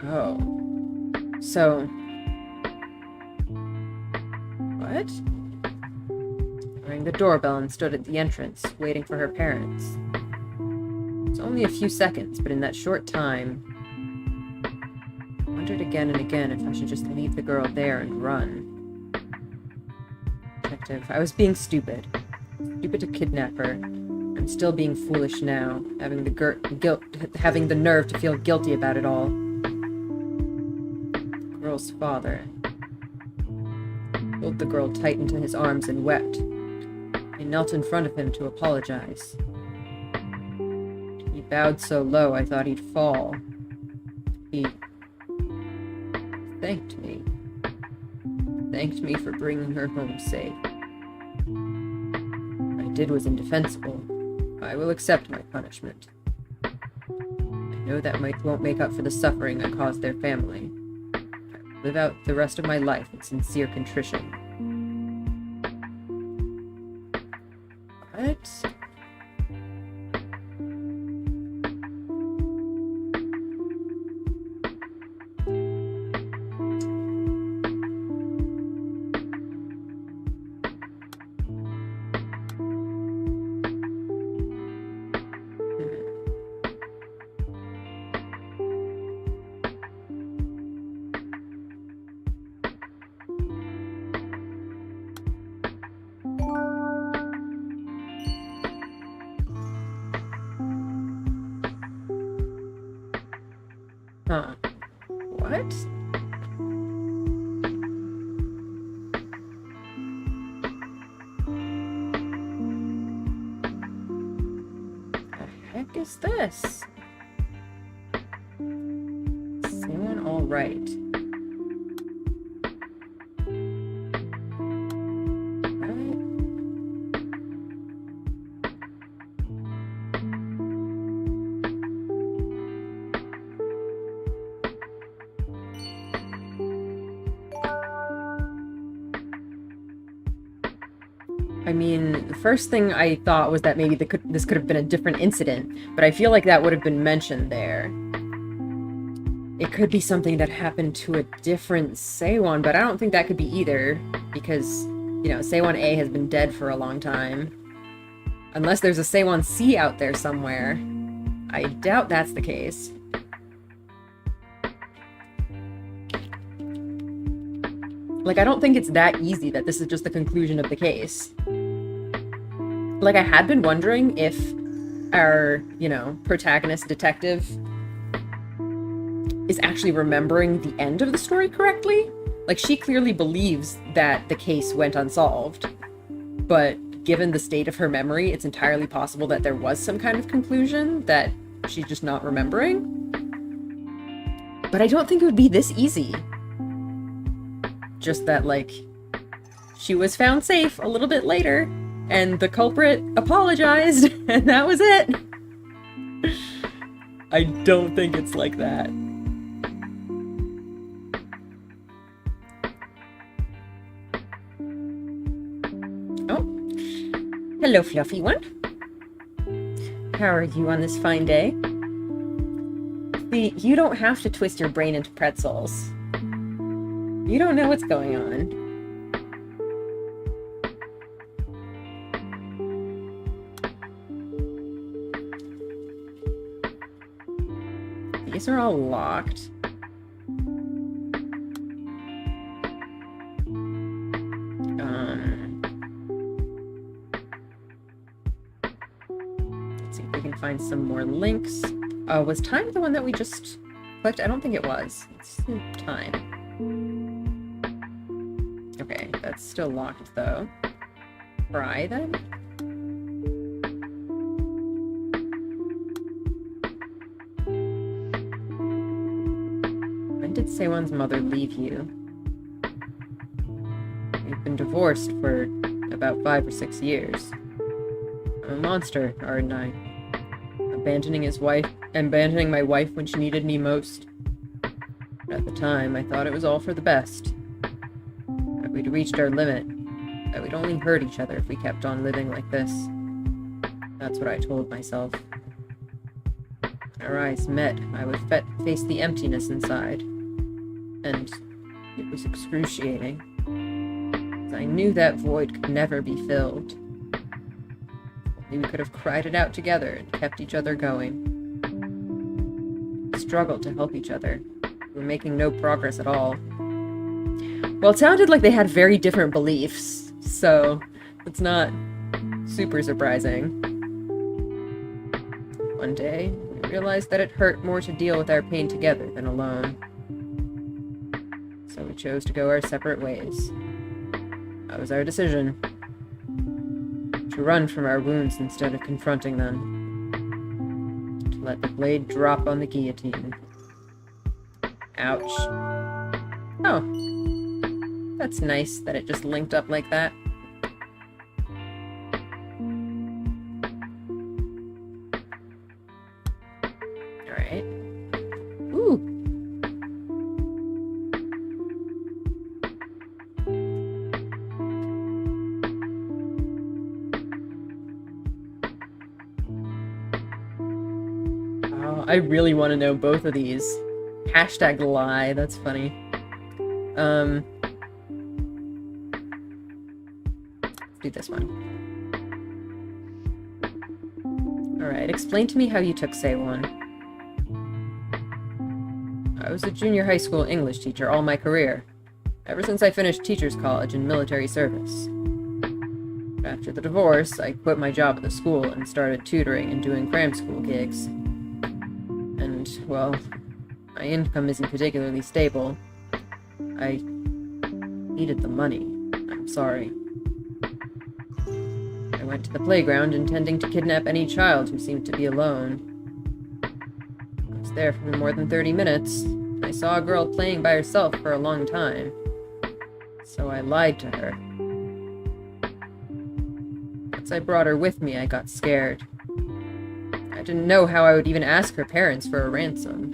Oh. So... What? I rang the doorbell and stood at the entrance, waiting for her parents. It was only a few seconds, but in that short time, I wondered again and again if I should just leave the girl there and run. Detective, I was being stupid. Stupid to kidnap her. I'm still being foolish now, having the nerve to feel guilty about it all. The girl's father pulled the girl tight into his arms and wept. I knelt in front of him to apologize. He bowed so low I thought he'd fall. He thanked me. Thanked me for bringing her home safe. What I did was indefensible. I will accept my punishment. I know that won't make up for the suffering I caused their family. Live out the rest of my life in sincere contrition. What? Huh. What? The heck is this? Seowon all right. I mean, the first thing I thought was that maybe this could have been a different incident, but I feel like that would have been mentioned there. It could be something that happened to a different Seowon, but I don't think that could be either, because, you know, Seowon A has been dead for a long time. Unless there's a Seowon C out there somewhere. I doubt that's the case. Like, I don't think it's that easy that this is just the conclusion of the case. Like, I had been wondering if our, you know, protagonist detective is actually remembering the end of the story correctly. Like, she clearly believes that the case went unsolved, but given the state of her memory, it's entirely possible that there was some kind of conclusion that she's just not remembering. But I don't think it would be this easy. Just that, like, she was found safe a little bit later, and the culprit apologized, and that was it. I don't think it's like that. Hello, fluffy one. How are you on this fine day? See, you don't have to twist your brain into pretzels. You don't know what's going on. These are all locked. Find some more links. Was time the one that we just clicked? I don't think it was. It's time. Okay, that's still locked though. Try then? When did Seowon's mother leave you? You've been divorced for about 5 or 6 years. I'm a monster, aren't I? Abandoning my wife when she needed me most. But at the time, I thought it was all for the best. That we'd reached our limit. That we'd only hurt each other if we kept on living like this. That's what I told myself. Our eyes met. I would face the emptiness inside. And it was excruciating. I knew that void could never be filled. We could have cried it out together and kept each other going. We struggled to help each other. We were making no progress at all. Well, it sounded like they had very different beliefs, so it's not super surprising. One day, we realized that it hurt more to deal with our pain together than alone. So we chose to go our separate ways. That was our decision. To run from our wounds instead of confronting them. To let the blade drop on the guillotine. Ouch. Oh. That's nice that it just linked up like that. Alright. Ooh. I really want to know both of these. Hashtag lie, that's funny. Let's do this one. Alright, explain to me how you took Seowon. I was a junior high school English teacher all my career, ever since I finished teacher's college and military service. After the divorce, I quit my job at the school and started tutoring and doing cram school gigs. And, well, my income isn't particularly stable. I needed the money. I'm sorry. I went to the playground intending to kidnap any child who seemed to be alone. I was there for more than 30 minutes. I saw a girl playing by herself for a long time. So I lied to her. Once I brought her with me, I got scared. I didn't know how I would even ask her parents for a ransom.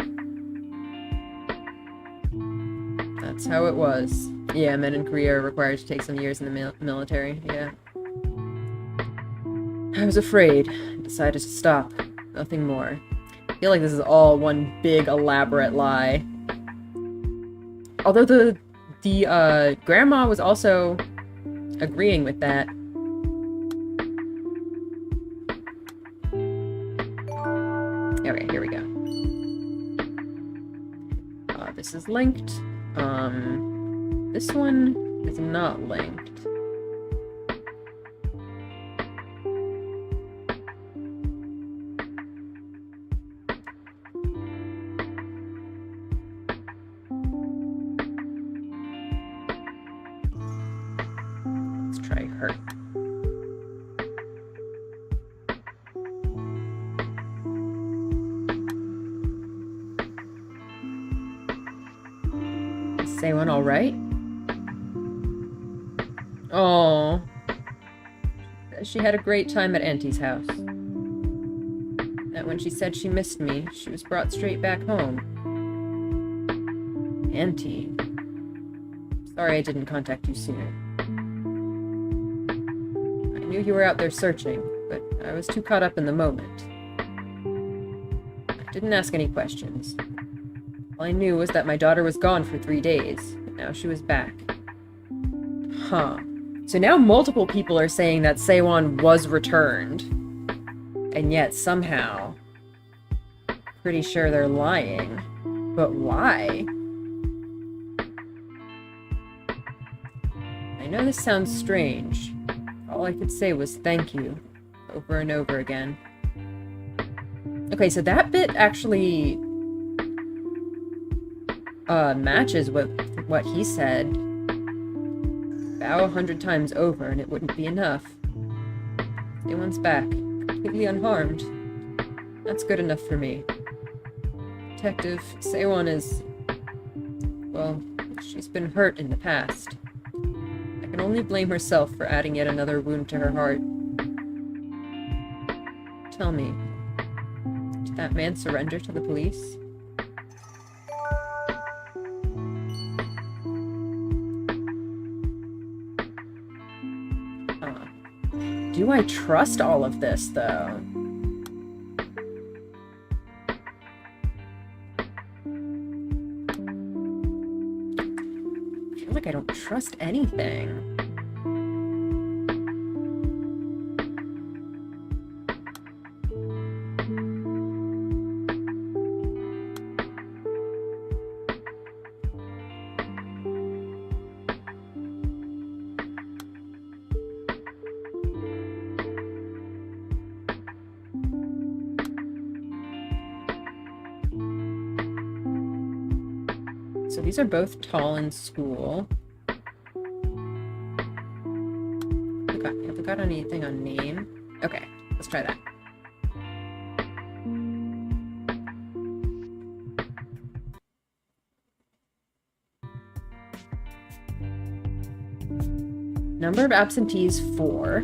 That's how it was. Yeah, men in Korea are required to take some years in the military, yeah. I was afraid. I decided to stop. Nothing more. I feel like this is all one big elaborate lie. Although the grandma was also agreeing with that. Okay, here we go. This is linked. This one is not linked. Let's try her. Seowon all right? Oh, she had a great time at Auntie's house. That when she said she missed me, she was brought straight back home. Auntie. Sorry I didn't contact you sooner. I knew you were out there searching, but I was too caught up in the moment. I didn't ask any questions. All I knew was that my daughter was gone for 3 days, but now she was back. Huh. So now multiple people are saying that Seowon was returned. And yet, somehow, pretty sure they're lying. But why? I know this sounds strange. All I could say was thank you, over and over again. Okay, so that bit actually matches what he said. Bow 100 times over and it wouldn't be enough. Seowon's back, completely unharmed. That's good enough for me. Detective, Seowon is... well, she's been hurt in the past. I can only blame herself for adding yet another wound to her heart. Tell me, did that man surrender to the police? Do I trust all of this, though? I feel like I don't trust anything. So these are both tall in school. Have we got anything on name? Okay, let's try that. Number of absentees, 4.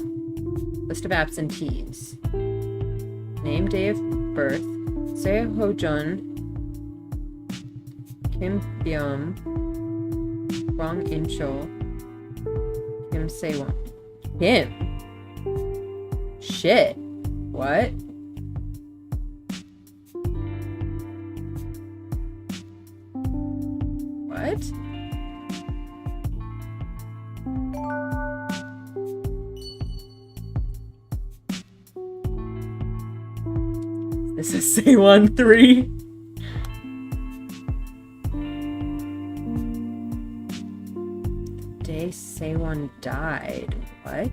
List of absentees. Name, day of birth. Seojun. Kim Byum, Kwang Inchol, Kim Seowon. Kim? Shit. What? What? This is Seowon 3. Seowon died. What?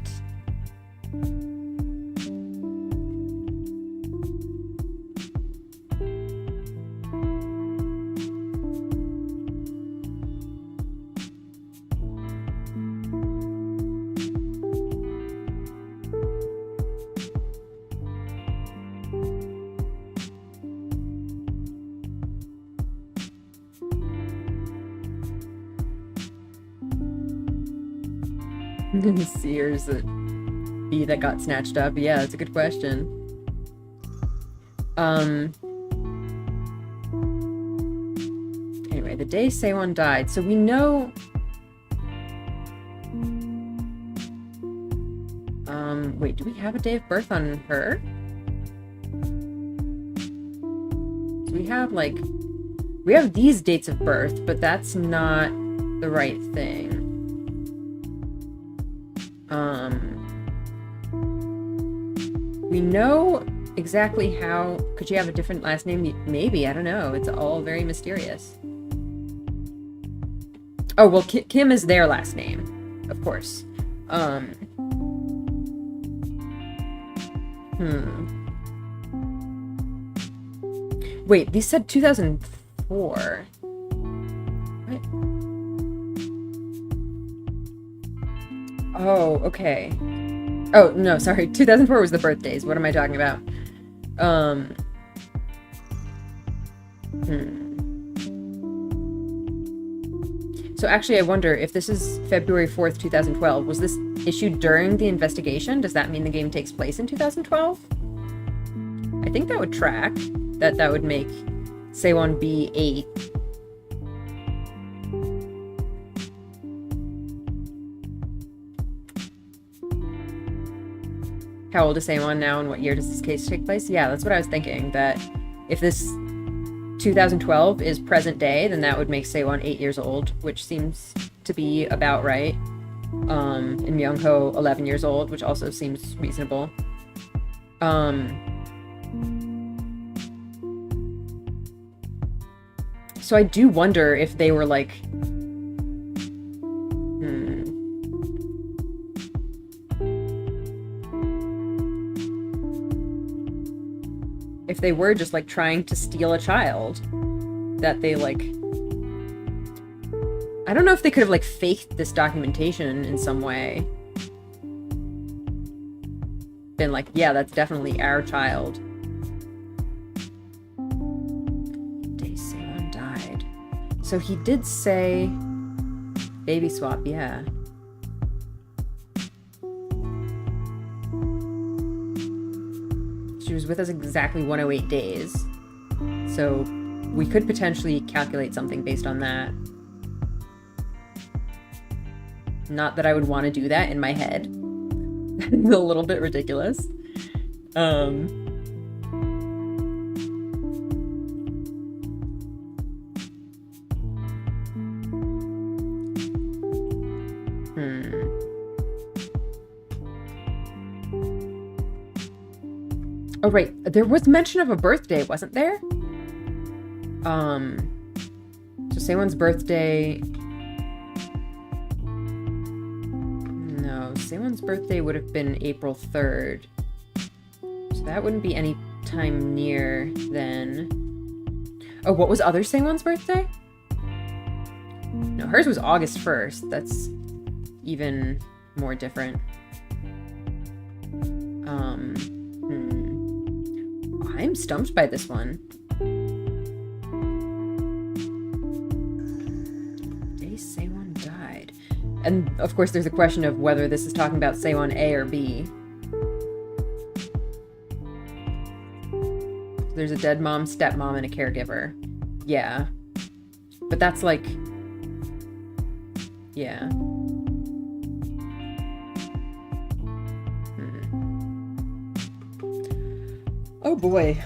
Sears that bee that got snatched up. Yeah, that's a good question. Anyway, the day Seowon died, so we know. Wait, do we have a day of birth on her? So we have like We have these dates of birth, but that's not the right thing. We know exactly how... Could she have a different last name? Maybe, I don't know. It's all very mysterious. Oh, well, Kim is their last name, of course. Wait, these said 2004. What? Oh, okay. Oh, no, sorry. 2004 was the birthdays. What am I talking about? So actually, I wonder if this is February 4th, 2012. Was this issued during the investigation? Does that mean the game takes place in 2012? I think that would track. That would make Seowon be 8. How old is Seowon now, and what year does this case take place? Yeah, that's what I was thinking, that if this 2012 is present day, then that would make Seowon 8 years old, which seems to be about right. And Myung-ho 11 years old, which also seems reasonable. So I do wonder if they were like... If they were just, like, trying to steal a child. That they, like... I don't know if they could have, like, faked this documentation in some way. Been like, yeah, that's definitely our child. So he did say baby swap, yeah. She was with us exactly 108 days. So we could potentially calculate something based on that. Not that I would want to do that in my head. It's a little bit ridiculous. Oh, right. There was mention of a birthday, wasn't there? So Seowon's birthday... No, Seowon's birthday would have been April 3rd. So that wouldn't be any time near then. Oh, what was other Seowon's birthday? No, hers was August 1st. That's even more different. I'm stumped by this one. Day Seowon died. And of course there's a question of whether this is talking about Seowon A or B. There's a dead mom, stepmom, and a caregiver. Yeah. But that's like... Yeah. Oh boy.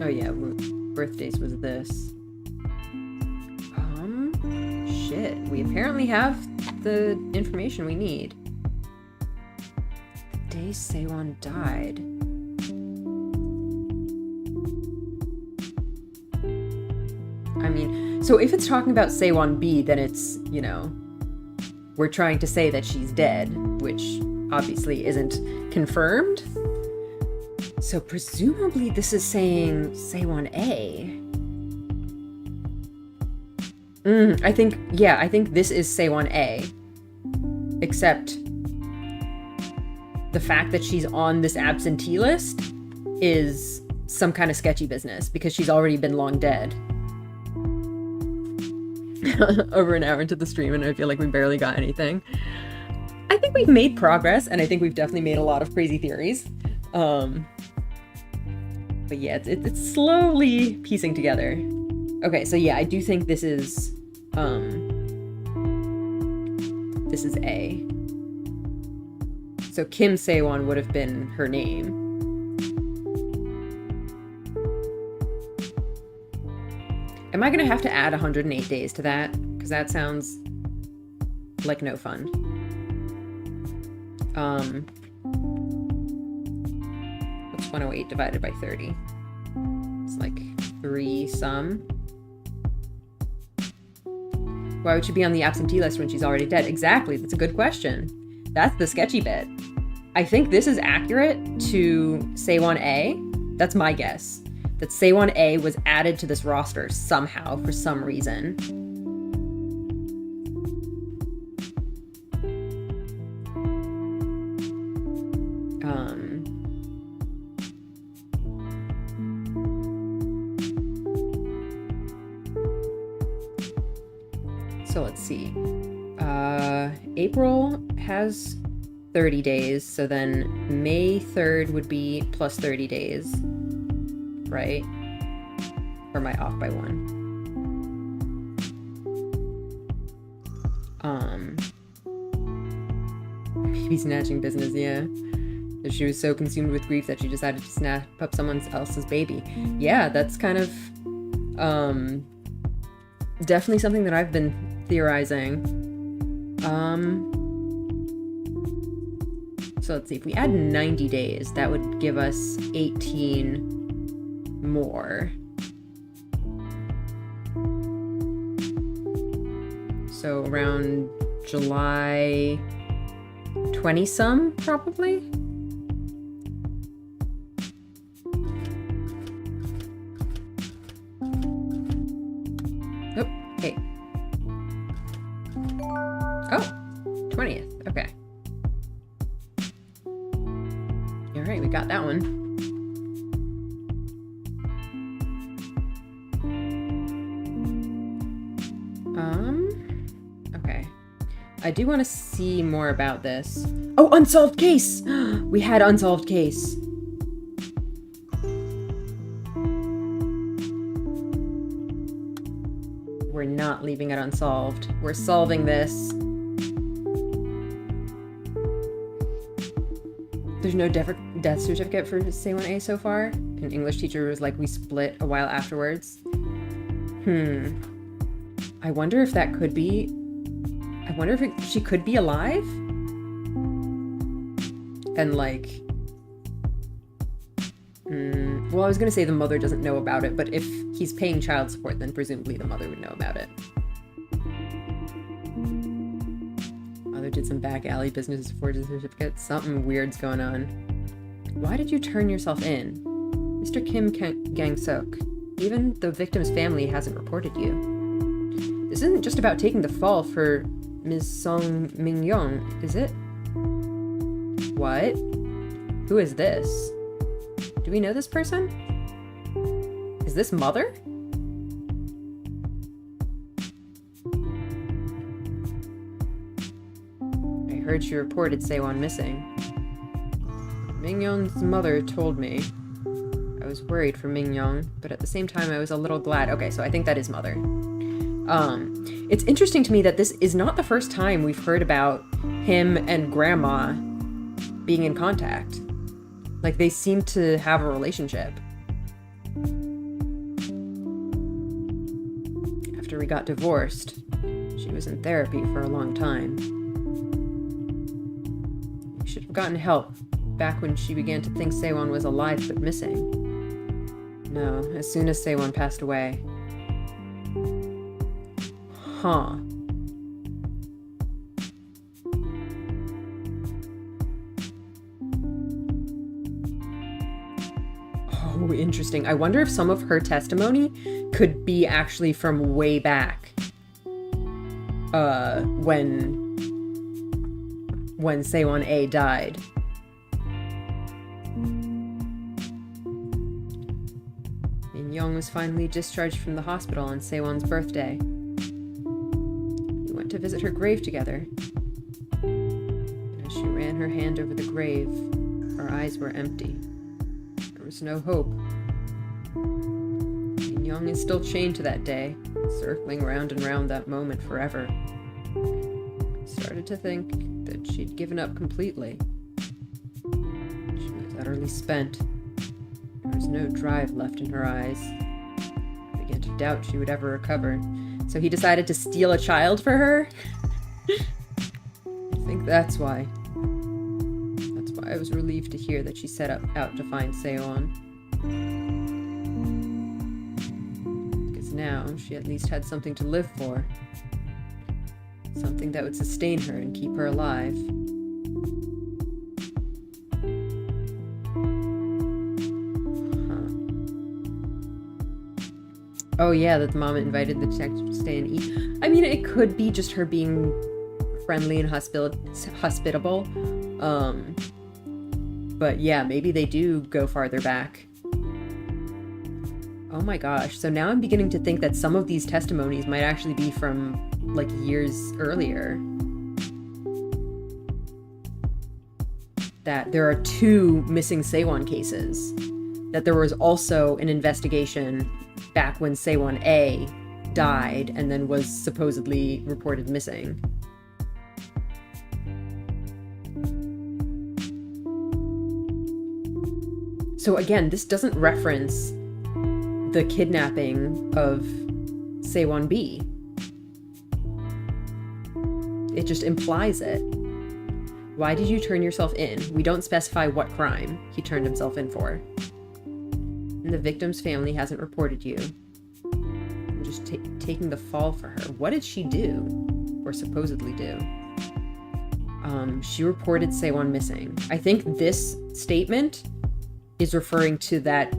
Oh yeah, birthdays was this. Shit. We apparently have the information we need. The day Seowon died. I mean, so if it's talking about Seowon B, then it's, you know, we're trying to say that she's dead, which obviously isn't confirmed. So presumably this is saying Seowon A. I think this is Seowon A. Except the fact that she's on this absentee list is some kind of sketchy business because she's already been long dead. Over an hour into the stream and I feel like we barely got anything. I think we've made progress, and I think we've definitely made a lot of crazy theories. But yeah, it's slowly piecing together. Okay, so yeah, I do think this is A. So Kim Seowon would have been her name. Am I gonna have to add 108 days to that? Because that sounds like no fun. What's 108 divided by 30? It's like 3 some. Why would she be on the absentee list when she's already dead? Exactly, that's a good question. That's the sketchy bit. I think this is accurate to Seowon A. That's my guess. That Seowon A was added to this roster somehow for some reason. So let's see. April has 30 days, so then May 3rd would be plus 30 days, right? Or am I off by 1? Baby snatching business, yeah. She was so consumed with grief that she decided to snap up someone else's baby. Yeah, that's kind of definitely something that I've been theorizing. So let's see, if we add 90 days, that would give us 18 more. So around July 20 some, probably? Oh, hey. Oh, 20th, okay. All right, we got that one. Okay. I do want to see more about this. Oh, unsolved case! We had unsolved case. We're not leaving it unsolved. We're solving this. There's no death certificate for Seowon A so far. An English teacher was like, we split a while afterwards. I wonder if that could be... I wonder if she could be alive? And like... well, I was gonna say the mother doesn't know about it, but if he's paying child support, then presumably the mother would know about it. Mother did some back alley business for the certificate. Something weird's going on. Why did you turn yourself in? Mr. Kim Gang-suk, even the victim's family hasn't reported you. This isn't just about taking the fall for Ms. Song Min-young, is it? What? Who is this? Do we know this person? Is this Mother? I heard she reported Seowon missing. Min-young's mother told me. I was worried for Min-young, but at the same time I was a little glad. Okay, so I think that is Mother. It's interesting to me that this is not the first time we've heard about him and Grandma being in contact. Like, they seem to have a relationship. After we got divorced, she was in therapy for a long time. We should have gotten help back when she began to think Seowon was alive but missing. No, as soon as Seowon passed away. Huh. Oh, interesting. I wonder if some of her testimony could be actually from way back. When Seowon A died. Min-young was finally discharged from the hospital on Seowon's birthday. We went to visit her grave together. And as she ran her hand over the grave, her eyes were empty. There was no hope. Min-young is still chained to that day, circling round and round that moment forever. I started to think that she'd given up completely. She was utterly spent. There was no drive left in her eyes. I began to doubt she would ever recover. So he decided to steal a child for her? I think that's why. That's why I was relieved to hear that she set out to find Seowon. Because now she at least had something to live for. Something that would sustain her and keep her alive. Oh yeah, that the mom invited the detective to stay and eat. I mean, it could be just her being friendly and hospitable. But yeah, maybe they do go farther back. Oh my gosh, so now I'm beginning to think that some of these testimonies might actually be from, like, years earlier. That there are 2 missing Seowon cases. That there was also an investigation back when Seowon A died and then was supposedly reported missing. So again, this doesn't reference the kidnapping of Seowon B. It just implies it. Why did you turn yourself in? We don't specify what crime he turned himself in for. And the victim's family hasn't reported you. I'm just taking the fall for her. What did she do? Or supposedly do? She reported Seowon missing. I think this statement is referring to that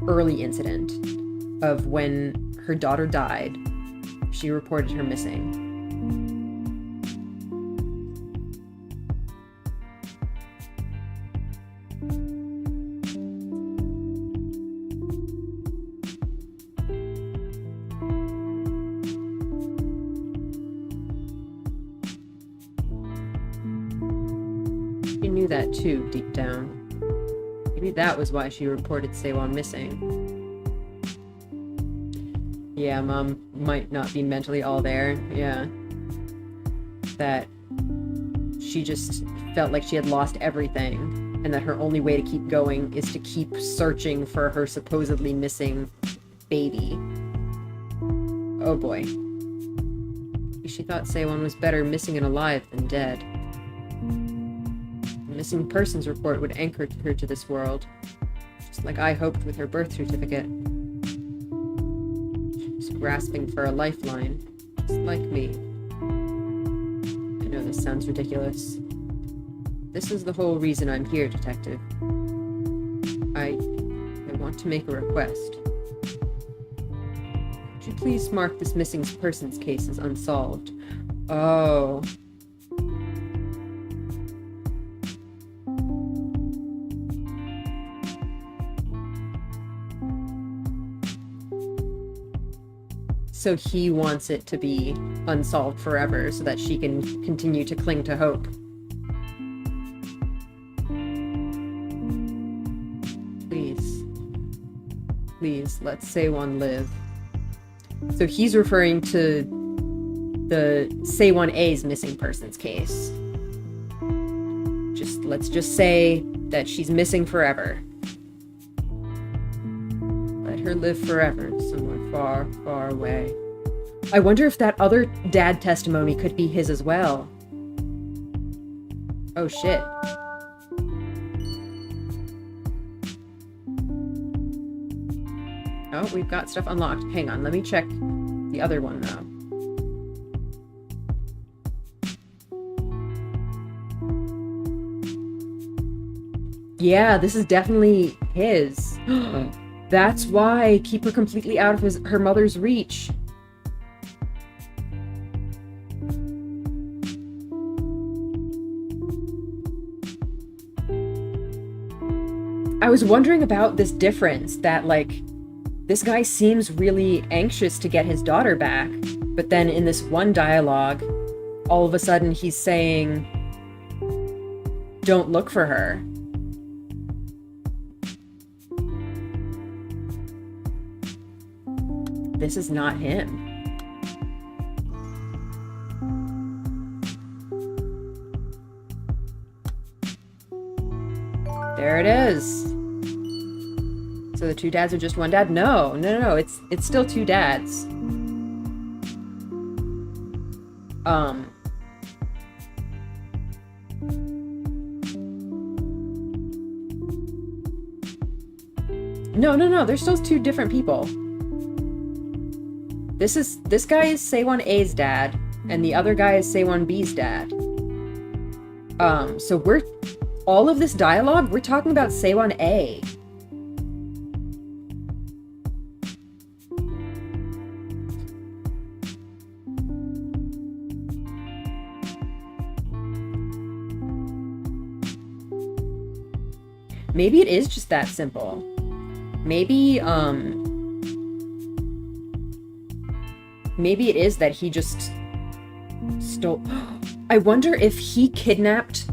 early incident of when her daughter died. She reported her missing. She knew that too, deep down. Maybe that was why she reported Seowon missing. Yeah, Mom might not be mentally all there. Yeah. That she just felt like she had lost everything, and that her only way to keep going is to keep searching for her supposedly missing baby. Oh boy. She thought Seowon was better missing and alive than dead. The missing persons report would anchor her to this world, just like I hoped with her birth certificate. She was grasping for a lifeline, just like me. I know this sounds ridiculous. This is the whole reason I'm here, Detective. I want to make a request. Could you please mark this missing persons case as unsolved? Oh. So he wants it to be unsolved forever so that she can continue to cling to hope. Please. Please, let Seowon live. So he's referring to the Seowon A's missing persons case. Let's just say that she's missing forever. Let her live forever, somewhere far, far away. I wonder if that other dad testimony could be his as well. Oh shit. Oh, we've got stuff unlocked. Hang on, let me check the other one though. Yeah, this is definitely his. That's why. Keep her completely out of her mother's reach. I was wondering about this difference that, like, this guy seems really anxious to get his daughter back, but then in this one dialogue, all of a sudden he's saying, don't look for her. This is not him. There it is. So the two dads are just one dad? No, no, no, it's still two dads. No, no, no, they're still two different people. This guy is Seowon A's dad, and the other guy is Seowon B's dad. So all of this dialogue, we're talking about Seowon A. Maybe it is just that simple. Maybe it is that he just stole... I wonder if he kidnapped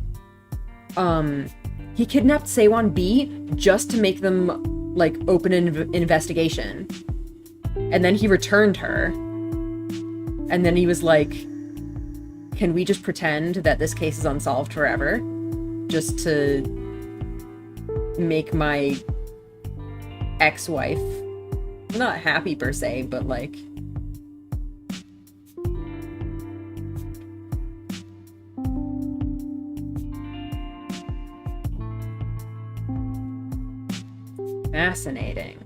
Seowon B just to make them, like, open an investigation. And then he returned her. And then he was like, can we just pretend that this case is unsolved forever? Just to make my ex-wife not happy per se, but like... Fascinating.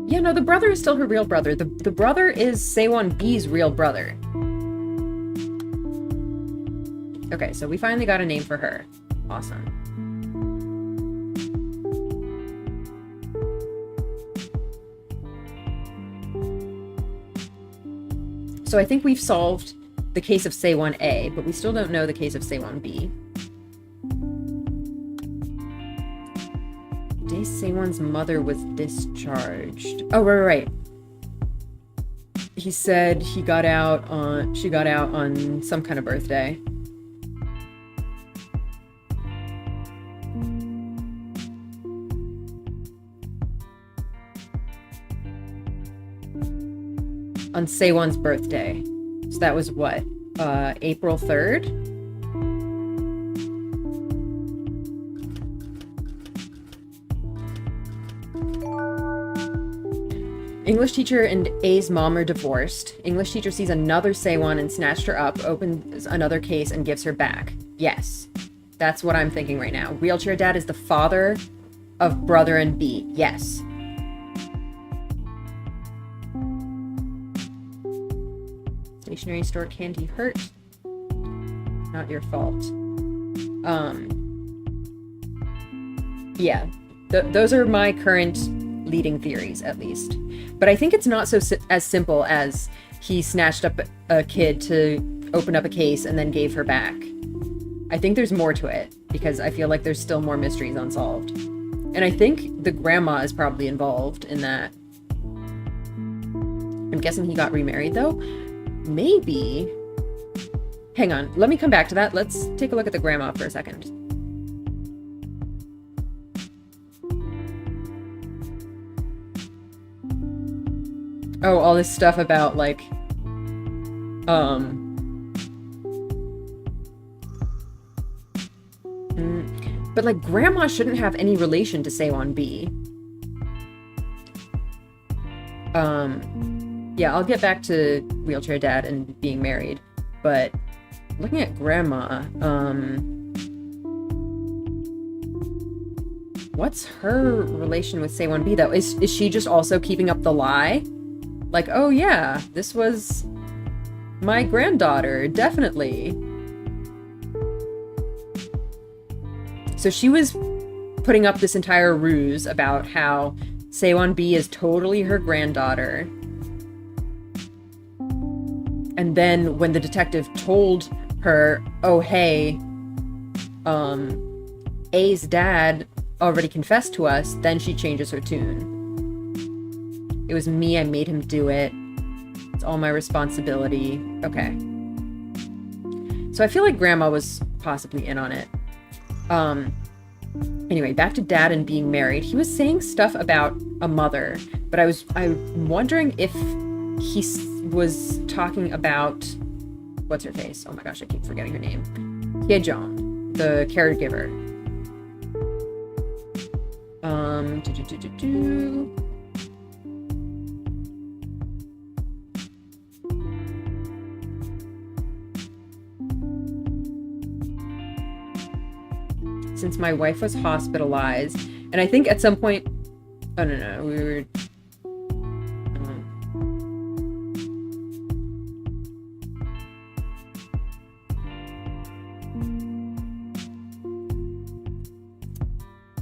Yeah, no, the brother is still her real brother. The brother is Seowon B's real brother. Okay, so we finally got a name for her. Awesome. So I think we've solved the case of Seowon A, but we still don't know the case of Seowon B. Day Seowon's mother was discharged. Oh, right. He said she got out on some kind of birthday. On Seowon's birthday. So that was what? April 3rd? English teacher and A's mom are divorced. English teacher sees another Seowon and snatched her up, opens another case and gives her back. Yes. That's what I'm thinking right now. Wheelchair dad is the father of brother and B. Yes. Stationery store candy hurt. Not your fault. Yeah. Those are my current leading theories, at least. But I think it's not as simple as he snatched up a kid to open up a case and then gave her back. I think there's more to it, because I feel like there's still more mysteries unsolved. And I think the grandma is probably involved in that. I'm guessing he got remarried, though. Maybe... Hang on, let me come back to that. Let's take a look at the grandma for a second. Oh, all this stuff about, like... But, like, grandma shouldn't have any relation to Seowon B. Yeah, I'll get back to wheelchair dad and being married, but looking at grandma, what's her relation with Seowon B, though? Is she just also keeping up the lie? Like, oh yeah, this was my granddaughter, definitely. So she was putting up this entire ruse about how Seowon B is totally her granddaughter. And then when the detective told her, oh, hey, A's dad already confessed to us, then she changes her tune. It was me, I made him do it. It's all my responsibility. Okay. So I feel like grandma was possibly in on it. Anyway, back to dad and being married. He was saying stuff about a mother, but I'm wondering if he was talking about, what's her face? Oh my gosh, I keep forgetting her name. Jeong, the caregiver. Since my wife was hospitalized, and I think at some point, oh no, we were,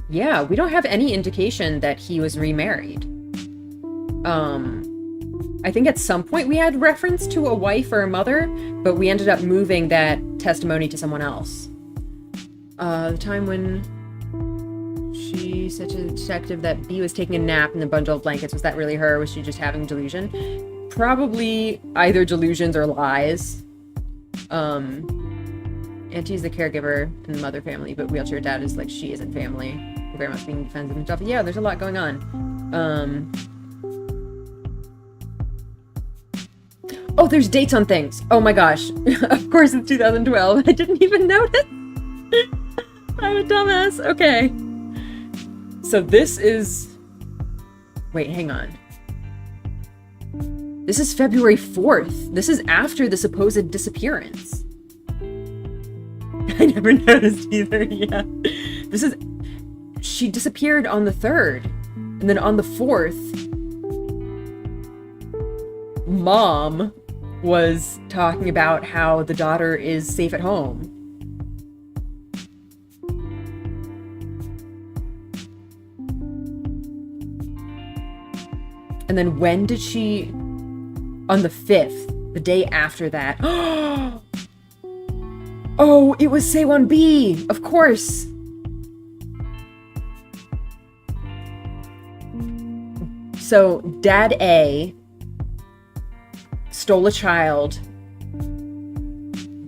yeah, we don't have any indication that he was remarried. I think at some point we had reference to a wife or a mother, but we ended up moving that testimony to someone else. The time when she said to the detective that B was taking a nap in the bundle of blankets, was that really her? Was she just having delusion? Probably either delusions or lies. Auntie's the caregiver in the mother family, but wheelchair dad is like, she isn't family. The grandma's being defensive and stuff. Yeah, there's a lot going on. Oh, there's dates on things. Oh my gosh. Of course it's 2012. I didn't even notice. I'm a dumbass. Okay. So this is... Wait, hang on. This is February 4th. This is after the supposed disappearance. I never noticed either, yeah. This is... She disappeared on the 3rd. And then on the 4th, Mom was talking about how the daughter is safe at home. And then when did she... On the 5th, the day after that. Oh, it was Seowon B! Of course! So, Dad A stole a child,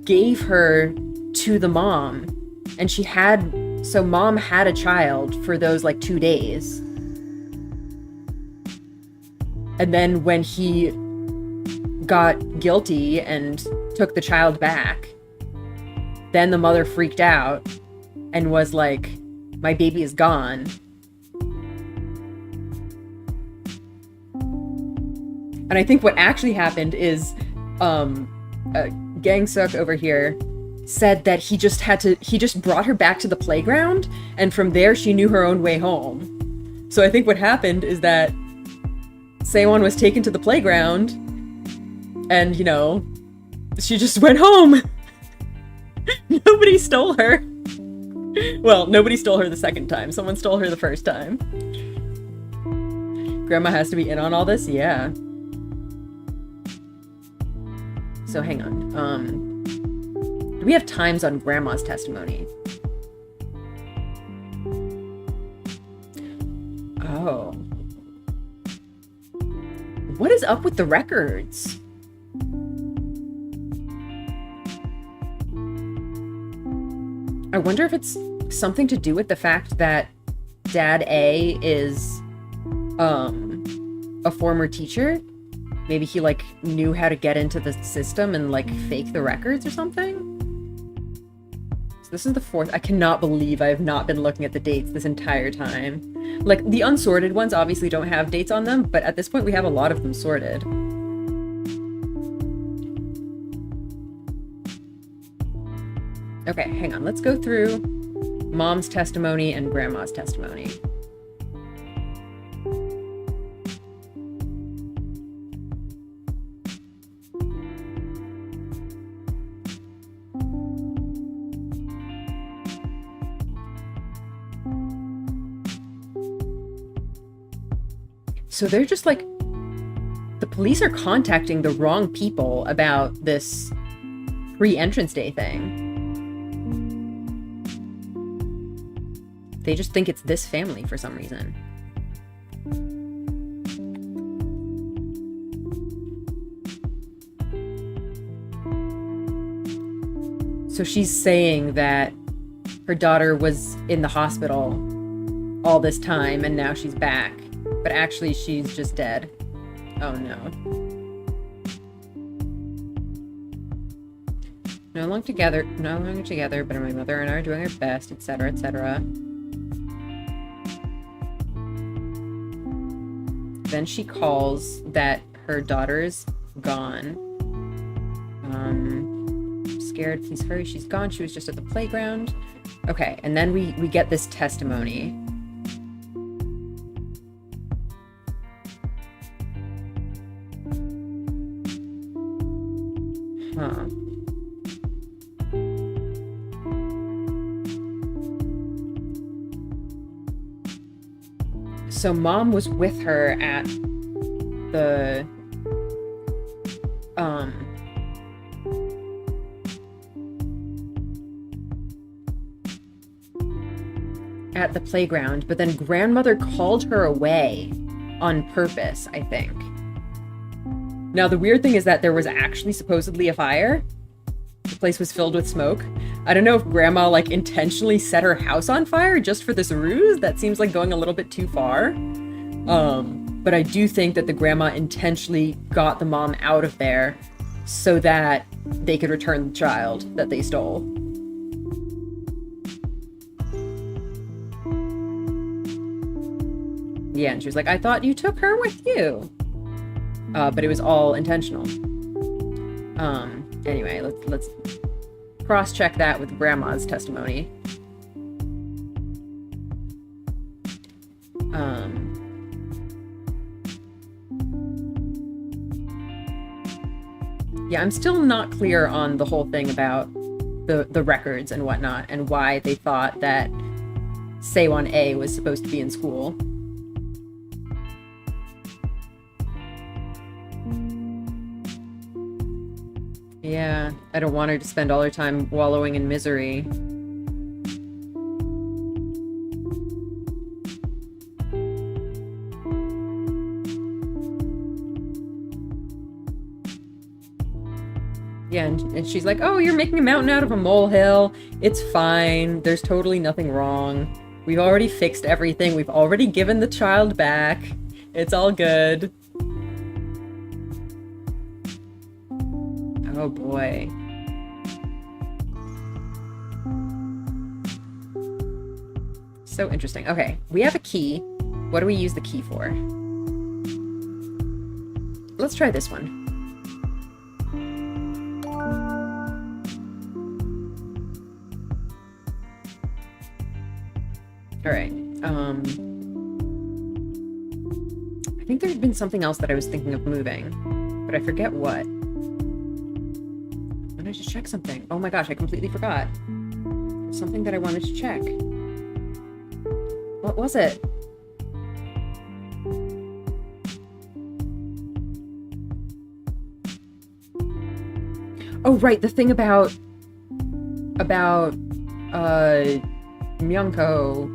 gave her to the mom, and she had... So Mom had a child for those, like, 2 days. And then when he got guilty and took the child back, then the mother freaked out and was like, my baby is gone. And I think what actually happened is Gang Suk over here said that he just brought her back to the playground, and from there she knew her own way home. So I think what happened is that Seowon was taken to the playground, and, you know, she just went home. Nobody stole her. Well, nobody stole her the second time. Someone stole her the first time. Grandma has to be in on all this? Yeah. So hang on. Do we have times on Grandma's testimony? Oh. What is up with the records? I wonder if it's something to do with the fact that Dad A is a former teacher. Maybe he, like, knew how to get into the system and, like, fake the records or something? So this is the 4th. I cannot believe I have not been looking at the dates this entire time. Like, the unsorted ones obviously don't have dates on them, but at this point we have a lot of them sorted. Okay, hang on. Let's go through Mom's testimony and Grandma's testimony. So they're just like, the police are contacting the wrong people about this pre-entrance day thing. They just think it's this family for some reason. So she's saying that her daughter was in the hospital all this time and now she's back, but actually she's just dead. Oh no. No longer together, but my mother and I are doing our best, etc., etc. Then she calls that her daughter's gone. Scared, please hurry, she's gone. She was just at the playground. Okay, and then we get this testimony. Huh. So mom was with her at the playground, but then grandmother called her away on purpose, I think. Now the weird thing is that there was actually supposedly a fire. The place was filled with smoke. I don't know if grandma like intentionally set her house on fire just for this ruse. That seems like going a little bit too far. But I do think that the grandma intentionally got the mom out of there so that they could return the child that they stole. Yeah, and she was like, I thought you took her with you. But it was all intentional. Anyway, let's cross-check that with grandma's testimony. Yeah, I'm still not clear on the whole thing about the records and whatnot, and why they thought that Seowon A was supposed to be in school. Yeah, I don't want her to spend all her time wallowing in misery. Yeah, and she's like, oh, you're making a mountain out of a molehill. It's fine. There's totally nothing wrong. We've already fixed everything. We've already given the child back. It's all good. Oh boy. So interesting. Okay, we have a key. What do we use the key for? Let's try this one. All right. I think there had been something else that I was thinking of moving, but I forget what. I wanted to check something. Oh my gosh, I completely forgot. There's something that I wanted to check. What was it? Oh, right, the thing about Myungko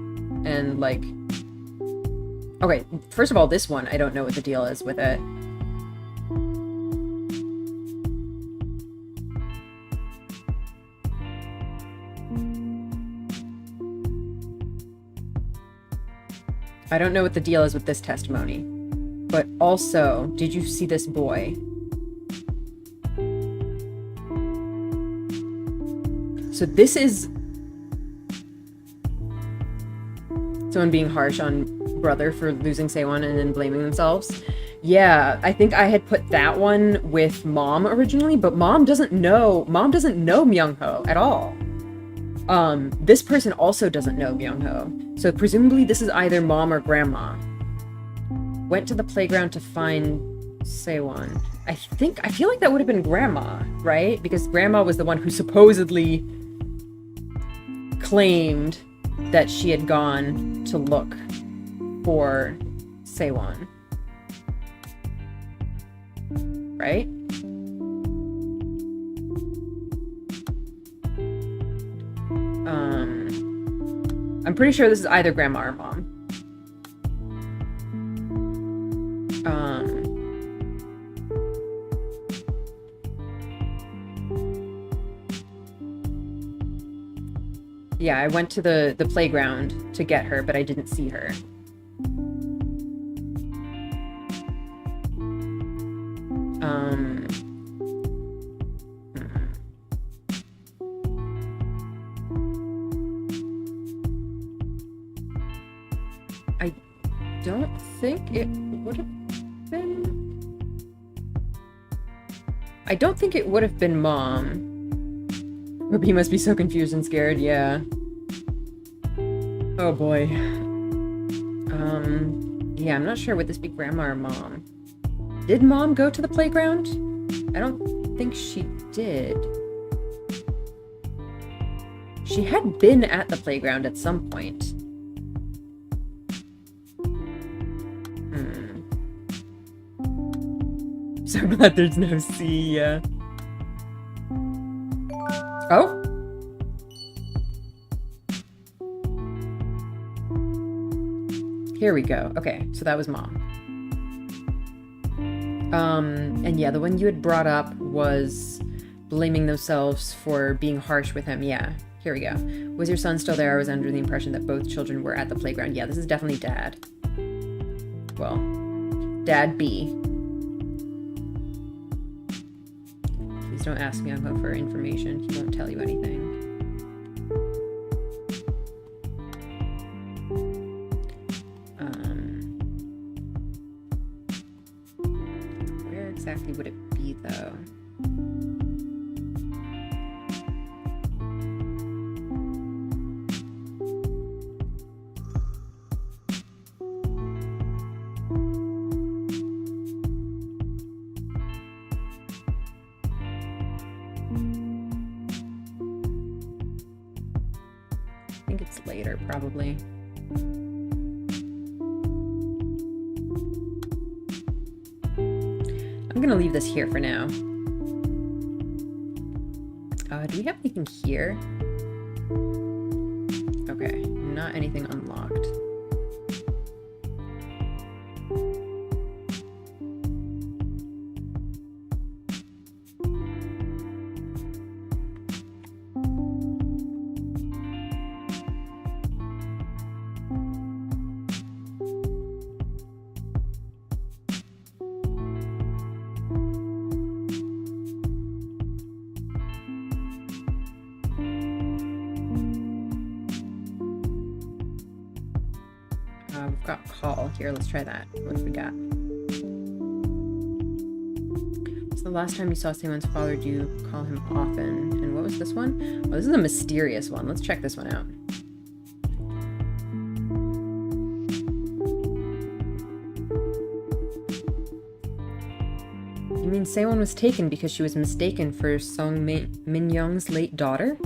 and like, okay, first of all, this one, I don't know what the deal is with it. I don't know what the deal is with this testimony. But also, did you see this boy? So this is someone being harsh on brother for losing Seowon and then blaming themselves. Yeah, I think I had put that one with mom originally, but mom doesn't know Myungho at all. This person also doesn't know Myungho. So presumably this is either mom or grandma. Went to the playground to find Seowon. I feel like that would have been grandma, right? Because grandma was the one who supposedly claimed that she had gone to look for Seowon. Right? I'm pretty sure this is either grandma or mom. Yeah, I went to the playground to get her, but I didn't see her. I don't think it would have been... I don't think it would have been Mom. Ruby must be so confused and scared, yeah. Oh boy. Yeah, I'm not sure. Would this be Grandma or Mom? Did Mom go to the playground? I don't think she did. She had been at the playground at some point. So glad there's no C, yeah. Oh? Here we go. Okay, so that was Mom. And yeah, the one you had brought up was blaming themselves for being harsh with him. Yeah, here we go. Was your son still there? I was under the impression that both children were at the playground. Yeah, this is definitely Dad. Well, Dad B. Please don't ask me. I'll go for information. He won't tell you anything. Where exactly would it be, though? I think it's later, probably. I'm gonna leave this here for now. Do we have anything here? Okay, not anything unlocked. We've got call here. Let's try that. What have we got? So the last time you saw Seowon's father, do you call him often? And what was this one? Oh, this is a mysterious one. Let's check this one out. You mean Seowon was taken because she was mistaken for Song Min-young's late daughter?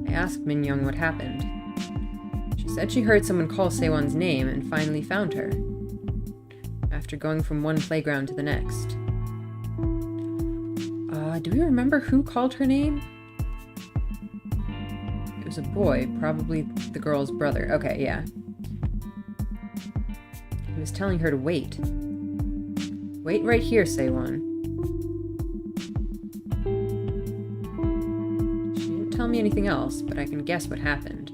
I asked Min-young what happened. She said she heard someone call Seowon's name and finally found her, after going from one playground to the next. Do we remember who called her name? It was a boy, probably the girl's brother. Okay, yeah. He was telling her to wait. Wait right here, Seowon. She didn't tell me anything else, but I can guess what happened.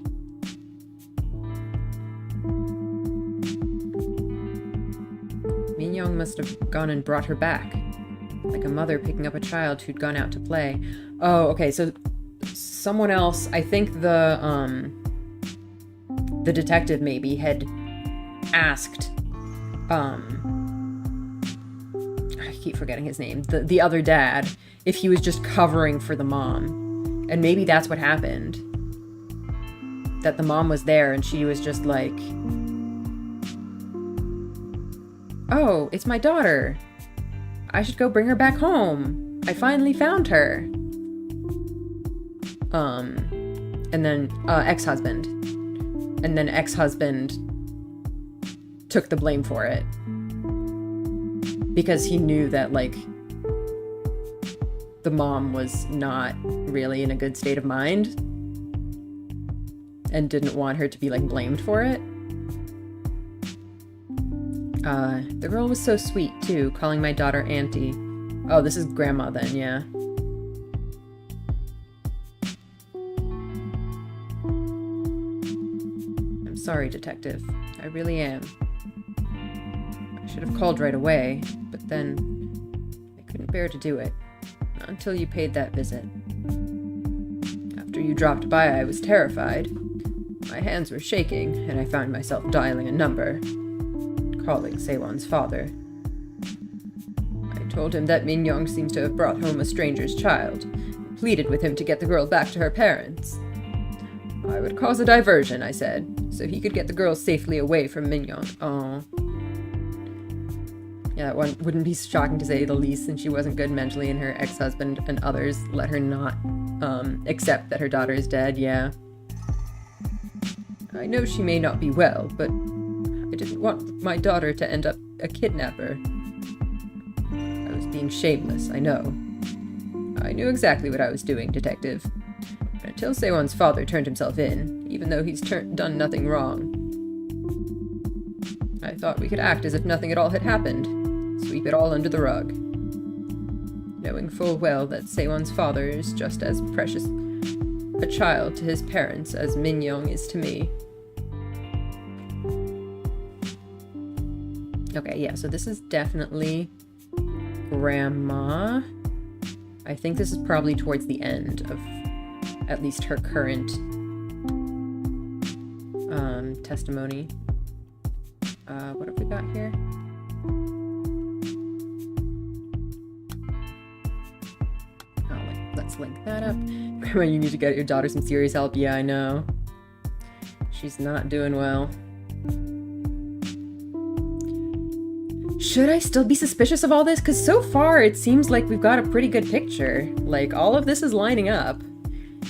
Min-young must have gone and brought her back, like a mother picking up a child who'd gone out to play. Oh, okay, so someone else, I think the detective maybe had asked, I keep forgetting his name, the other dad, if he was just covering for the mom. And maybe that's what happened. That the mom was there and she was just like, oh, it's my daughter. I should go bring her back home. I finally found her. And then, ex-husband. And then ex-husband took the blame for it. Because he knew that, like, the mom was not really in a good state of mind. And didn't want her to be, like, blamed for it. The girl was so sweet, too, calling my daughter Auntie. Oh, this is Grandma then, yeah. sorry, Detective. I really am. I should have called right away, but then I couldn't bear to do it. Not until you paid that visit. After you dropped by, I was terrified. My hands were shaking, and I found myself dialing a number, calling Seowon's father. I told him that Min-young seems to have brought home a stranger's child, and pleaded with him to get the girl back to her parents. I would cause a diversion, I said, so he could get the girl safely away from Min-young. Oh. Yeah, that one wouldn't be shocking to say the least, since she wasn't good mentally and her ex-husband and others let her not accept that her daughter is dead, yeah. I know she may not be well, but I didn't want my daughter to end up a kidnapper. I was being shameless, I know. I knew exactly what I was doing, Detective. But until Seowon's father turned himself in, even though he's done nothing wrong, I thought we could act as if nothing at all had happened, sweep it all under the rug. Knowing full well that Seowon's father is just as precious a child to his parents as Min-young is to me. Okay, yeah, so this is definitely Grandma. I think this is probably towards the end of at least her current testimony. What have we got here? Oh, let's link that up. Grandma, you need to get your daughter some serious help. Yeah, I know. She's not doing well. Should I still be suspicious of all this? Because so far it seems like we've got a pretty good picture. Like, all of this is lining up.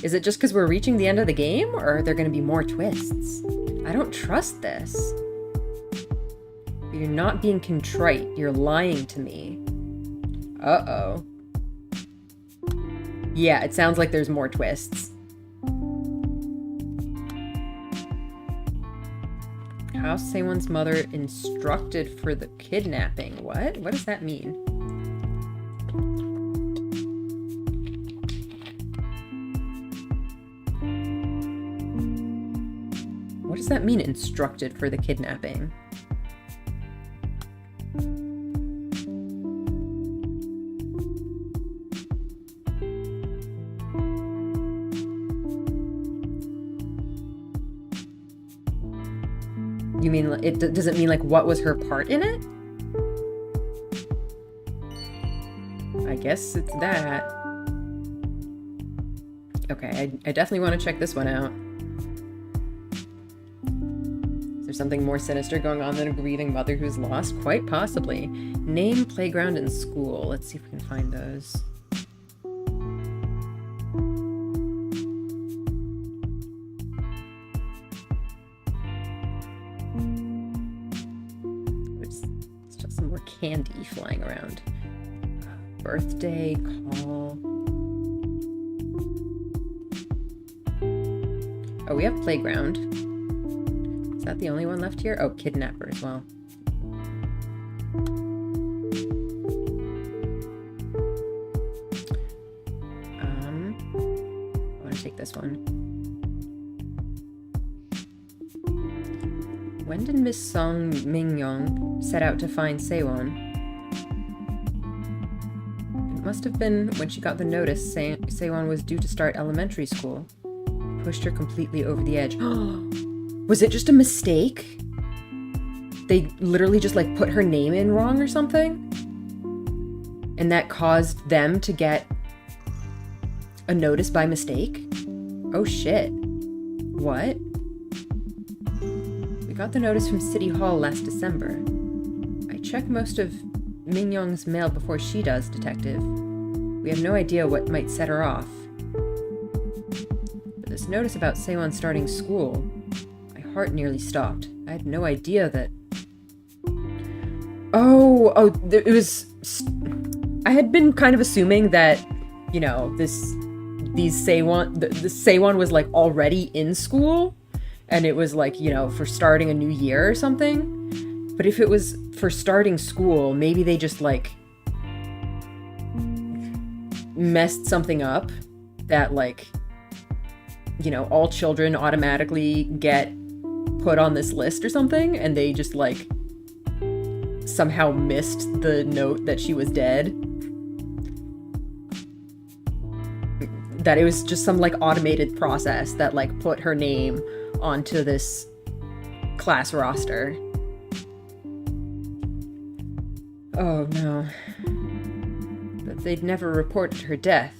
Is it just because we're reaching the end of the game? Or are there going to be more twists? I don't trust this. You're not being contrite. You're lying to me. Uh-oh. Yeah, it sounds like there's more twists. How Seowon's mother instructed for the kidnapping. What? What does that mean? What does that mean, instructed for the kidnapping? You mean, does it mean, like, what was her part in it? I guess it's that. Okay, I definitely want to check this one out. Is there something more sinister going on than a grieving mother who's lost? Quite possibly. Name, playground, and school. Let's see if we can find those. Candy flying around. Birthday call. Oh, we have playground. Is that the only one left here? Oh, kidnapper as well. I want to take this one. When did Miss Song Min-young set out to find Seowon? It must have been when she got the notice saying Seowon was due to start elementary school. Pushed her completely over the edge. Was it just a mistake? They literally just, like, put her name in wrong or something? And that caused them to get a notice by mistake? Oh shit. What? Got the notice from City Hall last December. I check most of Min-young's mail before she does, Detective. We have no idea what might set her off. But this notice about Seowon starting school, my heart nearly stopped. I had no idea that... it was... I had been kind of assuming that, you know, the Seowon was, like, already in school. And it was like, you know, for starting a new year or something. But if it was for starting school, maybe they just, like, messed something up that, like, you know, all children automatically get put on this list or something, and they just, like, somehow missed the note that she was dead. That it was just some, like, automated process that, like, put her name onto this class roster. Oh, no. But they'd never reported her death.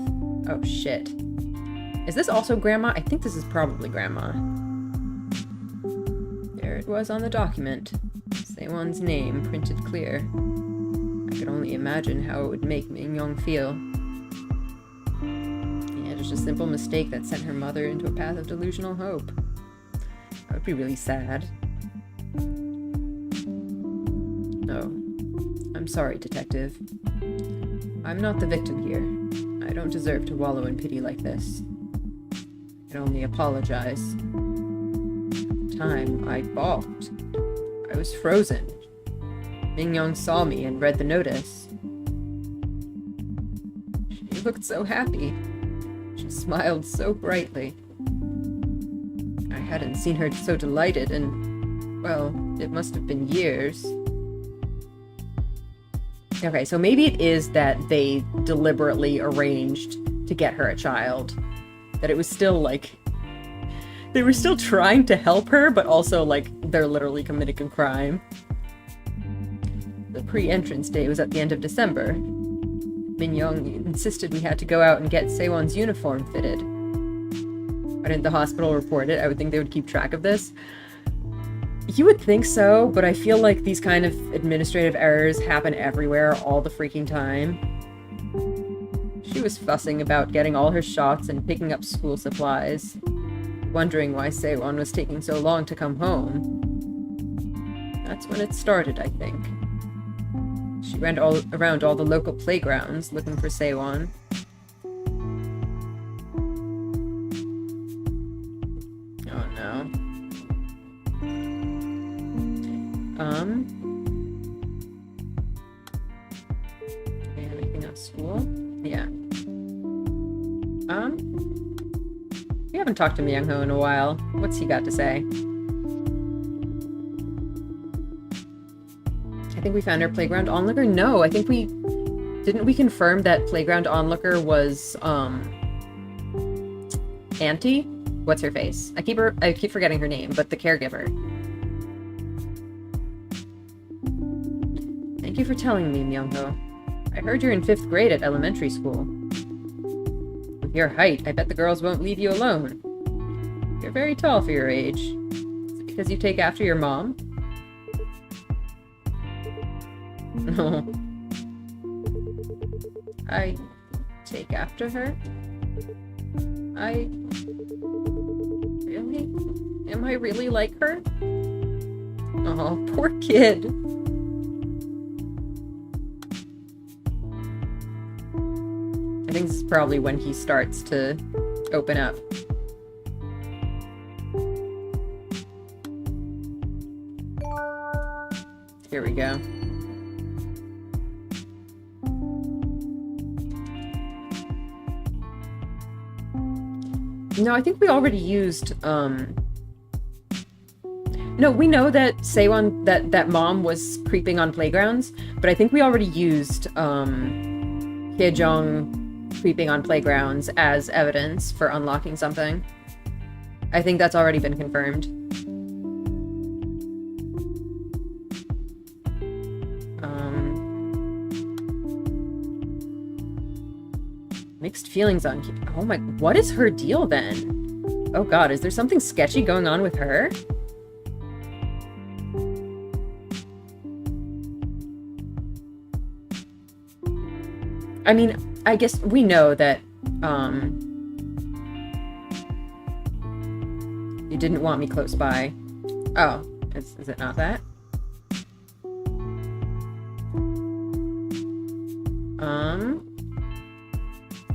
Oh, shit. Is this also Grandma? I think this is probably Grandma. There it was on the document. Seowon's name printed clear. I could only imagine how it would make Min-young feel. Yeah, just a simple mistake that sent her mother into a path of delusional hope. That would be really sad. Oh. I'm sorry, Detective. I'm not the victim here. I don't deserve to wallow in pity like this. I can only apologize. At the time, I balked. I was frozen. Min-young saw me and read the notice. She looked so happy. She smiled so brightly. I hadn't seen her so delighted in, well, it must have been years. Okay, so maybe it is that they deliberately arranged to get her a child. That it was still, like... They were still trying to help her, but also, like, they're literally committing a crime. The pre-entrance day was at the end of December. Min-young insisted we had to go out and get Seowon's uniform fitted. Why didn't the hospital report it? I would think they would keep track of this. You would think so, but I feel like these kind of administrative errors happen everywhere all the freaking time. She was fussing about getting all her shots and picking up school supplies, wondering why Seowon was taking so long to come home. That's when it started, I think. She ran around all the local playgrounds looking for Seowon. Oh no. Anything at school? Yeah. We haven't talked to Myung-ho in a while. What's he got to say? I think we found our playground onlooker? No, I think we... Didn't we confirm that playground onlooker was, Auntie? What's her face? I keep forgetting her name, but the caregiver. Thank you for telling me, Myung-ho. I heard you're in 5th grade at elementary school. With your height, I bet the girls won't leave you alone. You're very tall for your age. Is it because you take after your mom? No. I take after her? Really? Am I really like her? Oh, poor kid. I think this is probably when he starts to open up. Here we go. No, I think we already used, No, we know that Seowon, that mom was creeping on playgrounds, but I think we already used, Hyejong creeping on playgrounds as evidence for unlocking something. I think that's already been confirmed. Mixed feelings on... Oh my... What is her deal then? Oh god, is there something sketchy going on with her? I mean, I guess we know that, you didn't want me close by. Oh, is it not that?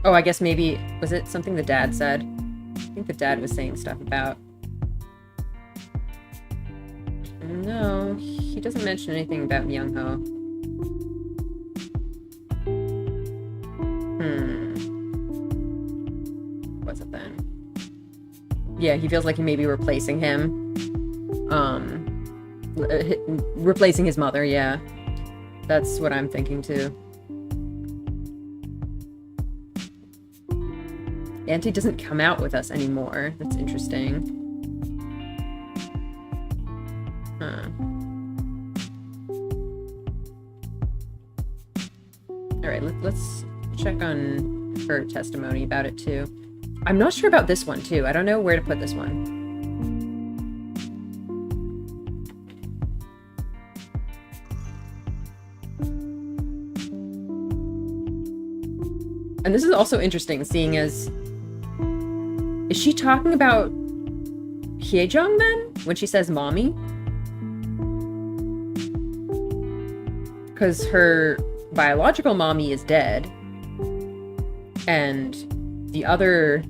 Oh, I guess maybe... Was it something the dad said? I think the dad was saying stuff about... No, he doesn't mention anything about Myung-ho. What was it then? Yeah, he feels like he may be replacing him. Replacing his mother, yeah. That's what I'm thinking too. Auntie doesn't come out with us anymore. That's interesting. Huh. Alright, let's check on her testimony about it too. I'm not sure about this one too. I don't know where to put this one. And this is also interesting, seeing as... Is she talking about Hyejeong then? When she says mommy? Because her biological mommy is dead. And the other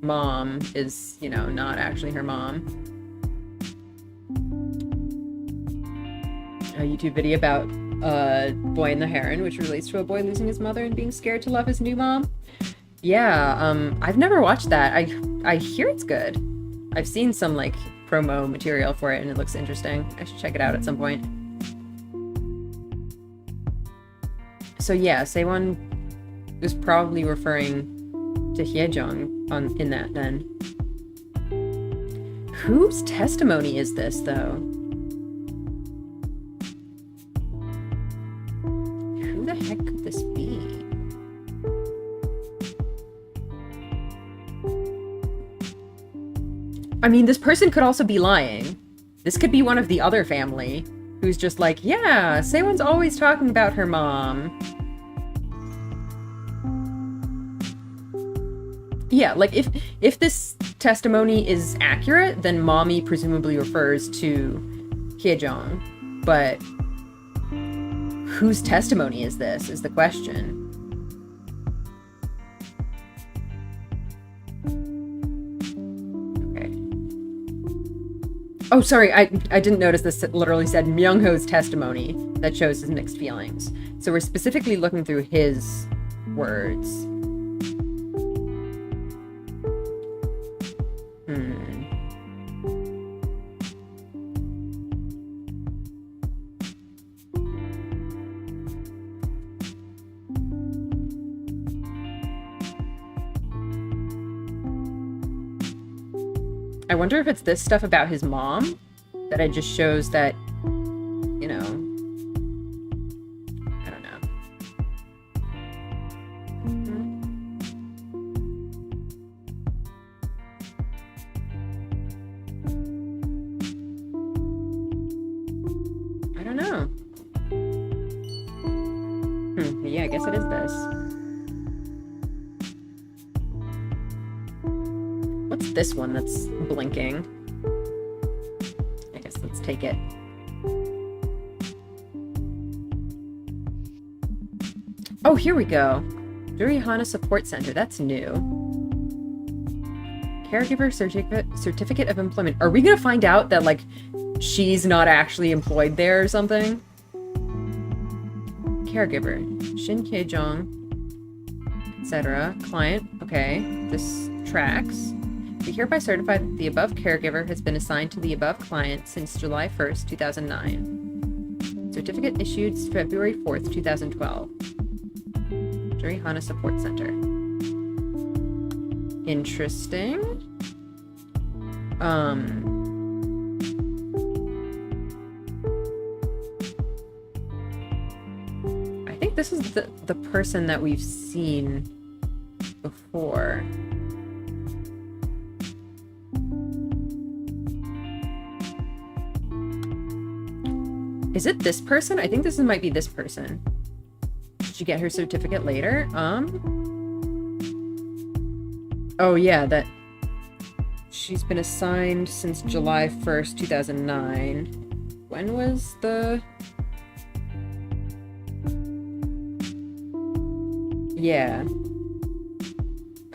mom is, you know, not actually her mom. A YouTube video about Boy and the Heron, which relates to a boy losing his mother and being scared to love his new mom. Yeah, I've never watched that. I hear it's good. I've seen some, like, promo material for it, and it looks interesting. I should check it out at some point. So yeah, Seowon is probably referring to Hyejeong in that, then. Whose testimony is this, though? Who the heck could this be? I mean, this person could also be lying. This could be one of the other family who's just like, yeah, Seowon's always talking about her mom. Yeah, like, if this testimony is accurate, then mommy presumably refers to Hyejeong. But whose testimony is this, is the question. Okay. Oh, sorry, I didn't notice this. It literally said Myung-ho's testimony that shows his mixed feelings. So we're specifically looking through his words. I wonder if it's this stuff about his mom that it just shows that, you know, I don't know. I don't know. Yeah, I guess it is this. What's this one that's blinking? I guess let's take it. Oh, here we go. Durihana Support Center. That's new. Caregiver certificate of employment. Are we gonna find out that, like, she's not actually employed there or something? Caregiver. Shin Hyejeong, etc. Client. Okay. This tracks. We hereby certify that the above caregiver has been assigned to the above client since July 1st, 2009. Certificate issued February 4th, 2012. Durihana Support Center. Interesting. I think this is the person that we've seen before. Is it this person? I think this might be this person. Did she get her certificate later? Oh yeah, that she's been assigned since July 1st, 2009. When was the... Yeah.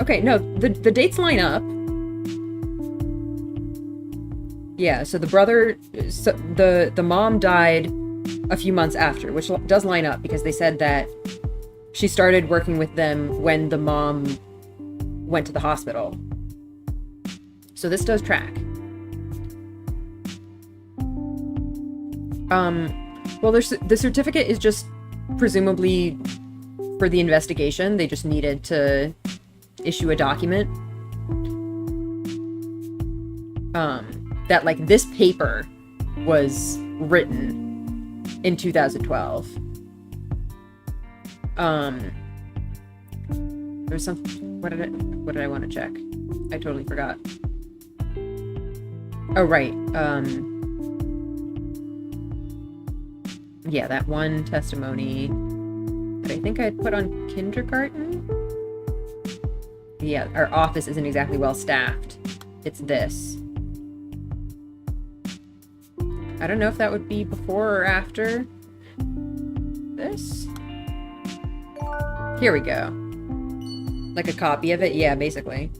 Okay, no, the dates line up. Yeah, so the brother, so the mom died a few months after, which does line up because they said that she started working with them when the mom went to the hospital. So this does track. Well, the certificate is just presumably for the investigation. They just needed to issue a document. That, like, this paper was written in 2012. There's some... What did I want to check? I totally forgot. Oh, right. Yeah, that one testimony that I think I had put on kindergarten. Yeah, our office isn't exactly well staffed. It's this. I don't know if that would be before or after this. Here we go. Like a copy of it? Yeah, basically.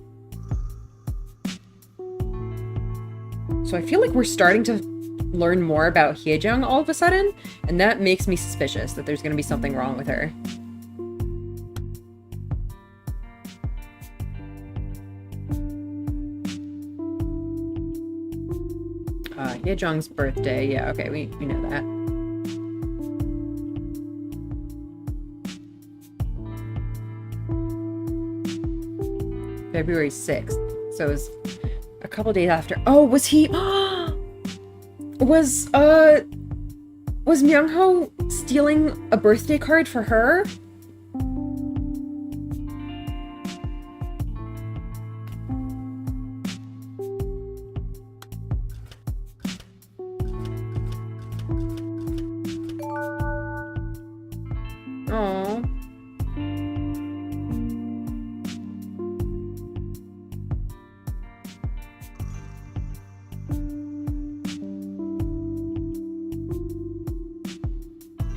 So I feel like we're starting to learn more about Hyejeong all of a sudden, and that makes me suspicious that there's going to be something wrong with her. Hyejeong's birthday. Yeah, okay, we know that. February 6th. So it was a couple days after. Oh, was he... Was Myung-ho stealing a birthday card for her? Oh.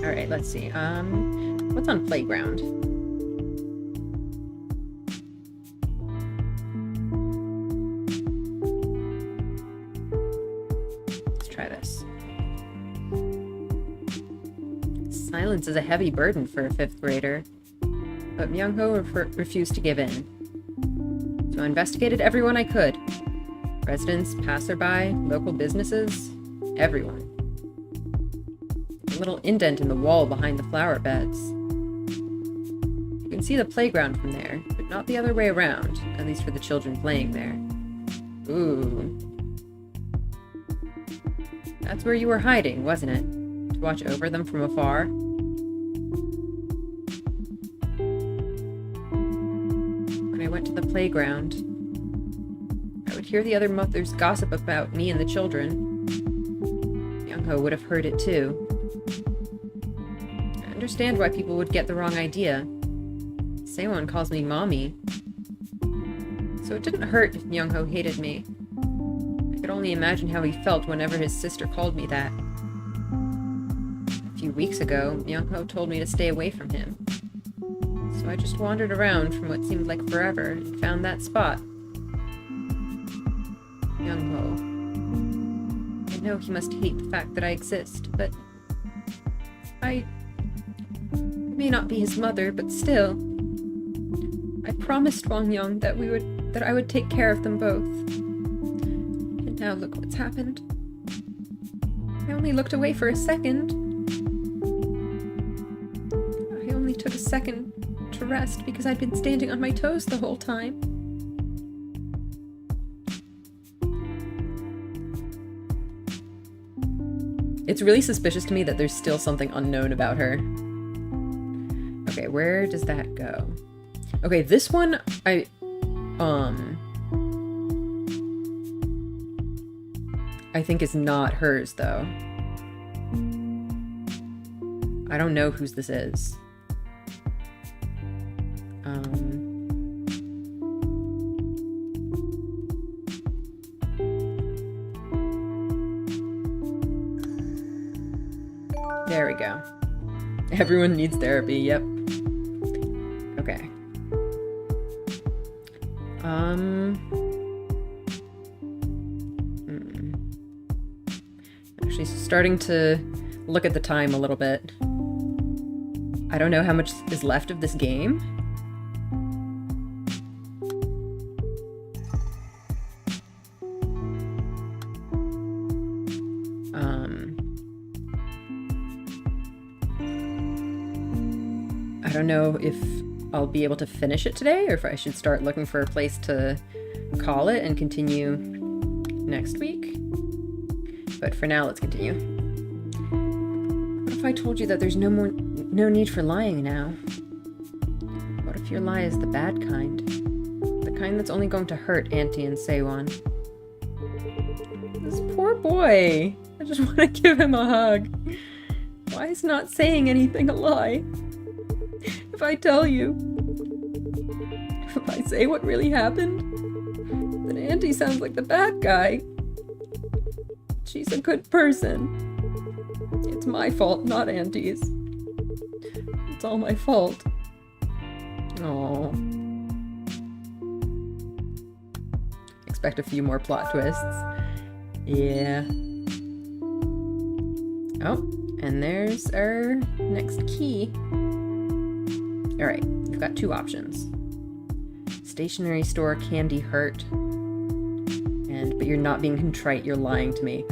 All right, let's see. What's on Playground? Let's try this. Silence is a heavy burden for a 5th grader, but Myung-ho refused to give in. So I investigated everyone I could. Residents, passerby, local businesses, everyone. A little indent in the wall behind the flower beds. You can see the playground from there, but not the other way around, at least for the children playing there. Ooh. That's where you were hiding, wasn't it? To watch over them from afar? When I went to the playground, I would hear the other mothers gossip about me and the children. Myung-ho would have heard it too. I understand why people would get the wrong idea. Seowon calls me mommy. So it didn't hurt if Myung-ho hated me. I could only imagine how he felt whenever his sister called me that. A few weeks ago, Myung-ho told me to stay away from him. So I just wandered around from what seemed like forever and found that spot. Myung-ho. I know he must hate the fact that I exist, but I may not be his mother, but still. I promised Wang Young that I would take care of them both. And now look what's happened. I only looked away for a second. I only took a second to rest because I'd been standing on my toes the whole time. It's really suspicious to me that there's still something unknown about her. Okay, where does that go? Okay, this one, I think is not hers, though. I don't know whose this is. There we go. Everyone needs therapy, yep. Okay. Actually starting to look at the time a little bit. I don't know how much is left of this game. don't know if I'll be able to finish it today or if I should start looking for a place to call it and continue next week. But for now, let's continue. What if I told you that there's no need for lying now? What if your lie is the bad kind? The kind that's only going to hurt Auntie and Seowon. This poor boy. I just want to give him a hug. Why is not saying anything a lie? If I tell you, if I say what really happened, then Auntie sounds like the bad guy. She's a good person. It's my fault, not Auntie's. It's all my fault. Oh. Expect a few more plot twists. Yeah. Oh, and there's our next key. Alright, we've got two options. Stationery store candy hurt. But you're not being contrite, you're lying to me.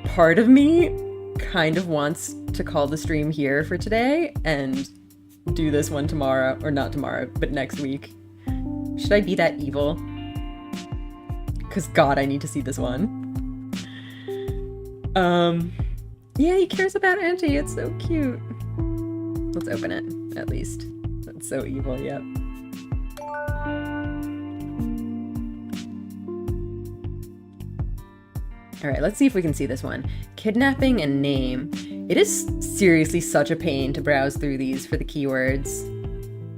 Part of me kind of wants to call the stream here for today and do this one tomorrow, or not tomorrow, but next week. Should I be that evil? Because God, I need to see this one. Yeah, he cares about Auntie, it's so cute. Let's open it, at least. That's so evil, yep. Alright, let's see if we can see this one. Kidnapping and name. It is seriously such a pain to browse through these for the keywords.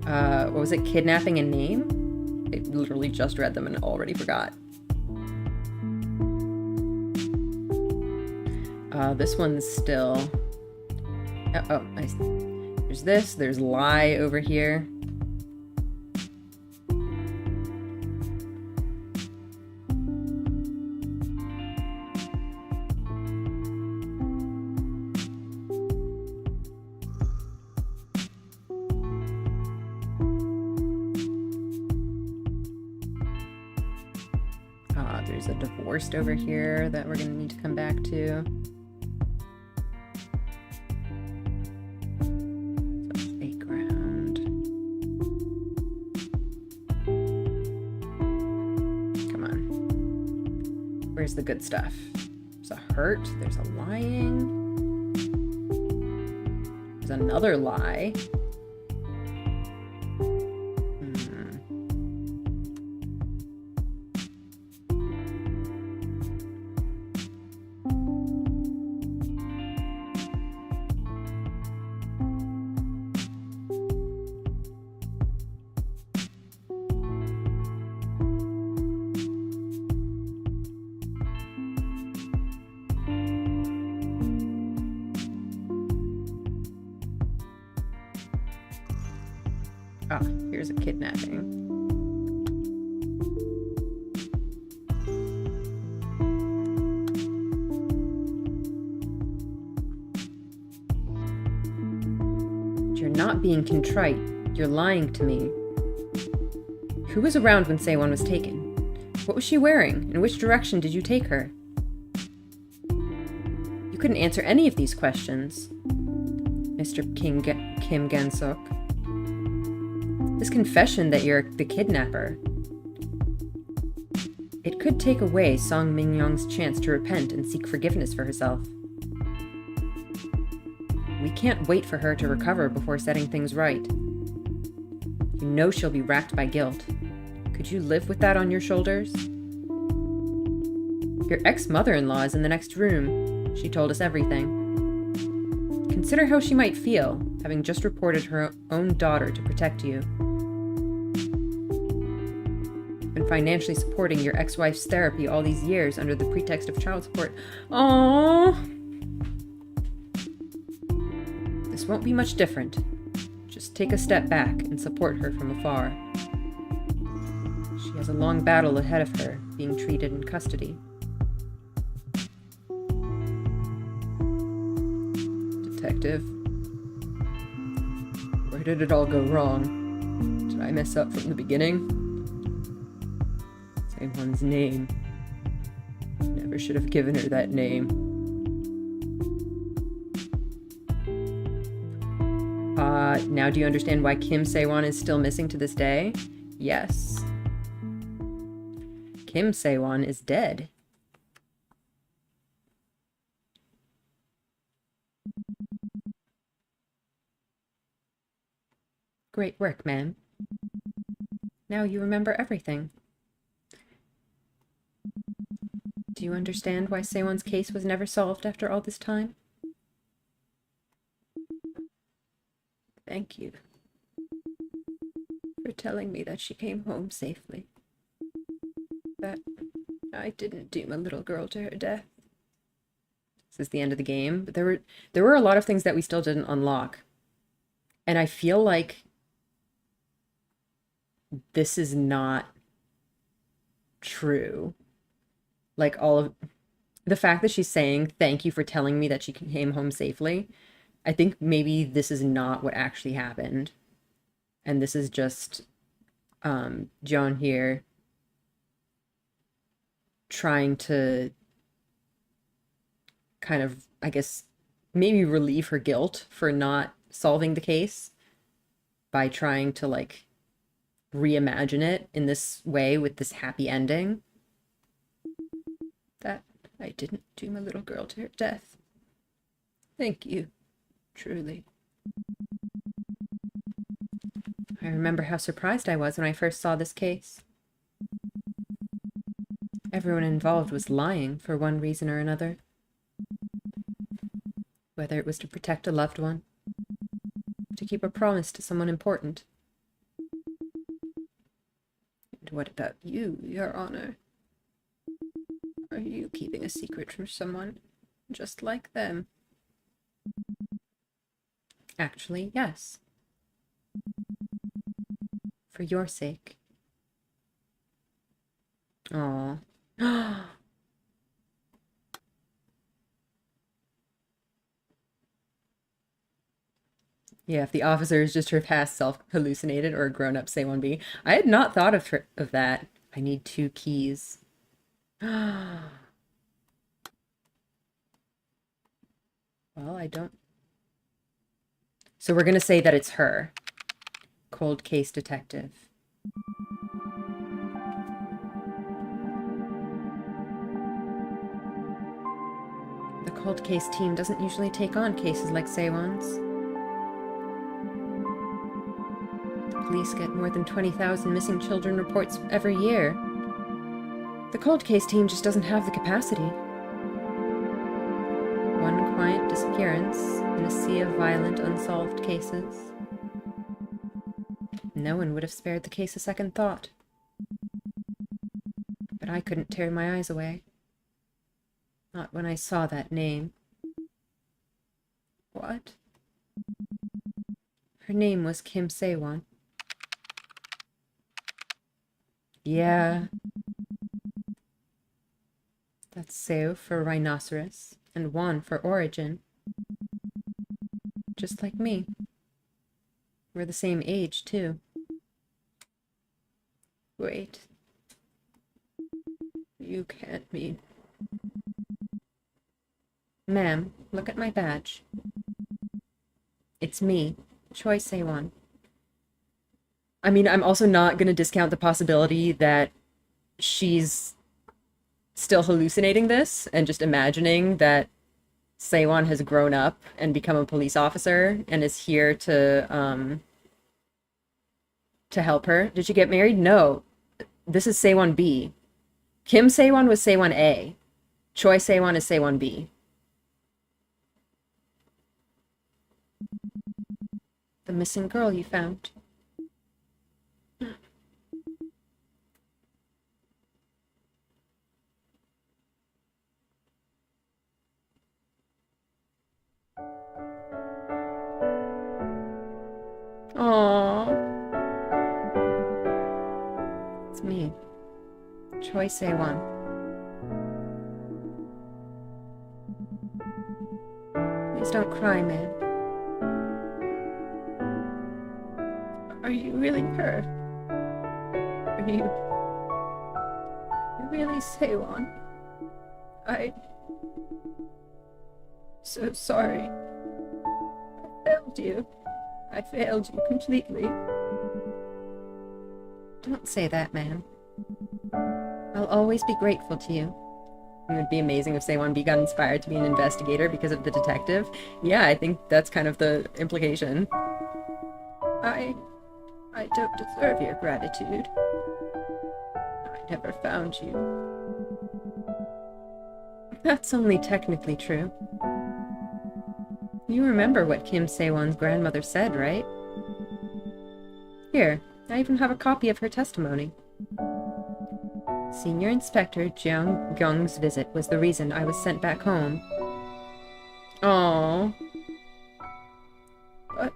What was it? Kidnapping and name? I literally just read them and already forgot. This one's still... Oh, nice. There's this. There's lie over here. There's a divorced over here that we're gonna need to come back to. Playground. Come on. Where's the good stuff? There's a hurt. There's a lying. There's another lie. Ah, here's a kidnapping. You're not being contrite. You're lying to me. Who was around when Seowon was taken? What was she wearing? In which direction did you take her? You couldn't answer any of these questions, Mr. Kim Gansuk. This confession that you're the kidnapper. It could take away Song Min-young's chance to repent and seek forgiveness for herself. We can't wait for her to recover before setting things right. You know she'll be racked by guilt. Could you live with that on your shoulders? Your ex-mother-in-law is in the next room. She told us everything. Consider how she might feel, having just reported her own daughter to protect you. Been financially supporting your ex-wife's therapy all these years under the pretext of child support. Aww. This won't be much different. Just take a step back and support her from afar. She has a long battle ahead of her, being treated in custody. Detective. Where did it all go wrong? Did I mess up from the beginning? Say one's name. Never should have given her that name. Now do you understand why Kim Seowon is still missing to this day? Yes. Kim Seowon is dead. Great work, ma'am. Now you remember everything. Do you understand why Seowon's case was never solved after all this time? Thank you for telling me that she came home safely. That I didn't doom a little girl to her death. This is the end of the game, but there were a lot of things that we still didn't unlock. And I feel like this is not true. Like, all of the fact that she's saying thank you for telling me that she came home safely, I think maybe this is not what actually happened. And this is just Jeon here trying to kind of, I guess, maybe relieve her guilt for not solving the case by trying to, like, reimagine it in this way with this happy ending. That I didn't doom a little girl to her death. Thank you, truly. I remember how surprised I was when I first saw this case. Everyone involved was lying for one reason or another. Whether it was to protect a loved one, to keep a promise to someone important. And what about you, Your Honor? Are you keeping a secret from someone just like them? Actually, yes. For your sake. Aww. Yeah, if the officer is just her past self hallucinated or a grown-up Say-1 B. I had not thought of that. I need 2 keys. Well, I don't... So we're gonna say that it's her. Cold case detective. The cold case team doesn't usually take on cases like Seowon's. The police get more than 20,000 missing children reports every year. The cold case team just doesn't have the capacity. One quiet disappearance in a sea of violent, unsolved cases. No one would have spared the case a second thought. But I couldn't tear my eyes away. Not when I saw that name. What? Her name was Kim Seowon. Yeah. That's Seo for rhinoceros, and Won for origin. Just like me. We're the same age, too. Wait. You can't mean... Ma'am, look at my badge. It's me, Choi Seowon. I mean, I'm also not going to discount the possibility that she's still hallucinating this and just imagining that Seowon has grown up and become a police officer and is here to help her. Did she get married? No. This is Seowon B. Kim Seowon was Seowon A. Choi Seowon is Seowon B. The missing girl you found. Aww. It's me, Choi Seowon. Please don't cry, man. Are you really hurt? Are you really Seowon? I'm so sorry. I failed you. I failed you completely. Don't say that, man. I'll always be grateful to you. It would be amazing if Seowon got inspired to be an investigator because of the detective. Yeah, I think that's kind of the implication. I don't deserve your gratitude. I never found you. That's only technically true. You remember what Kim Seowon's grandmother said, right? Here, I even have a copy of her testimony. Senior Inspector Jeon Gyeong's visit was the reason I was sent back home. Aww. But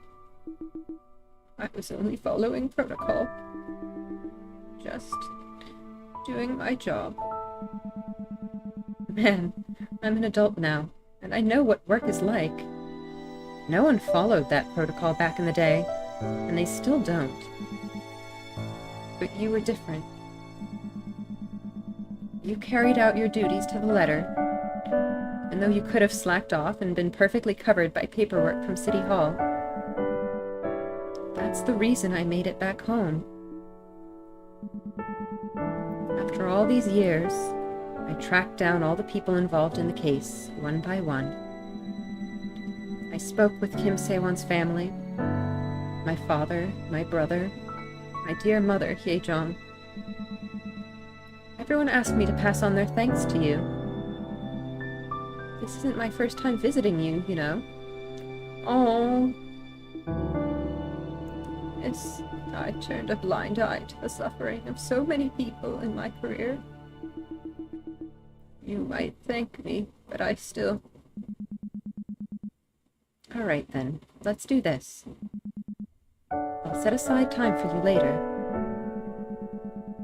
I was only following protocol. Just doing my job. Man, I'm an adult now, and I know what work is like. No one followed that protocol back in the day, and they still don't. But you were different. You carried out your duties to the letter, and though you could have slacked off and been perfectly covered by paperwork from City Hall, that's the reason I made it back home. After all these years, I tracked down all the people involved in the case, one by one. I spoke with Kim Se-won's family, my father, my brother, my dear mother, Hye-jong. Everyone asked me to pass on their thanks to you. This isn't my first time visiting you, you know. Oh. Yes, I turned a blind eye to the suffering of so many people in my career. You might thank me, but I still... All right then, let's do this. I'll set aside time for you later.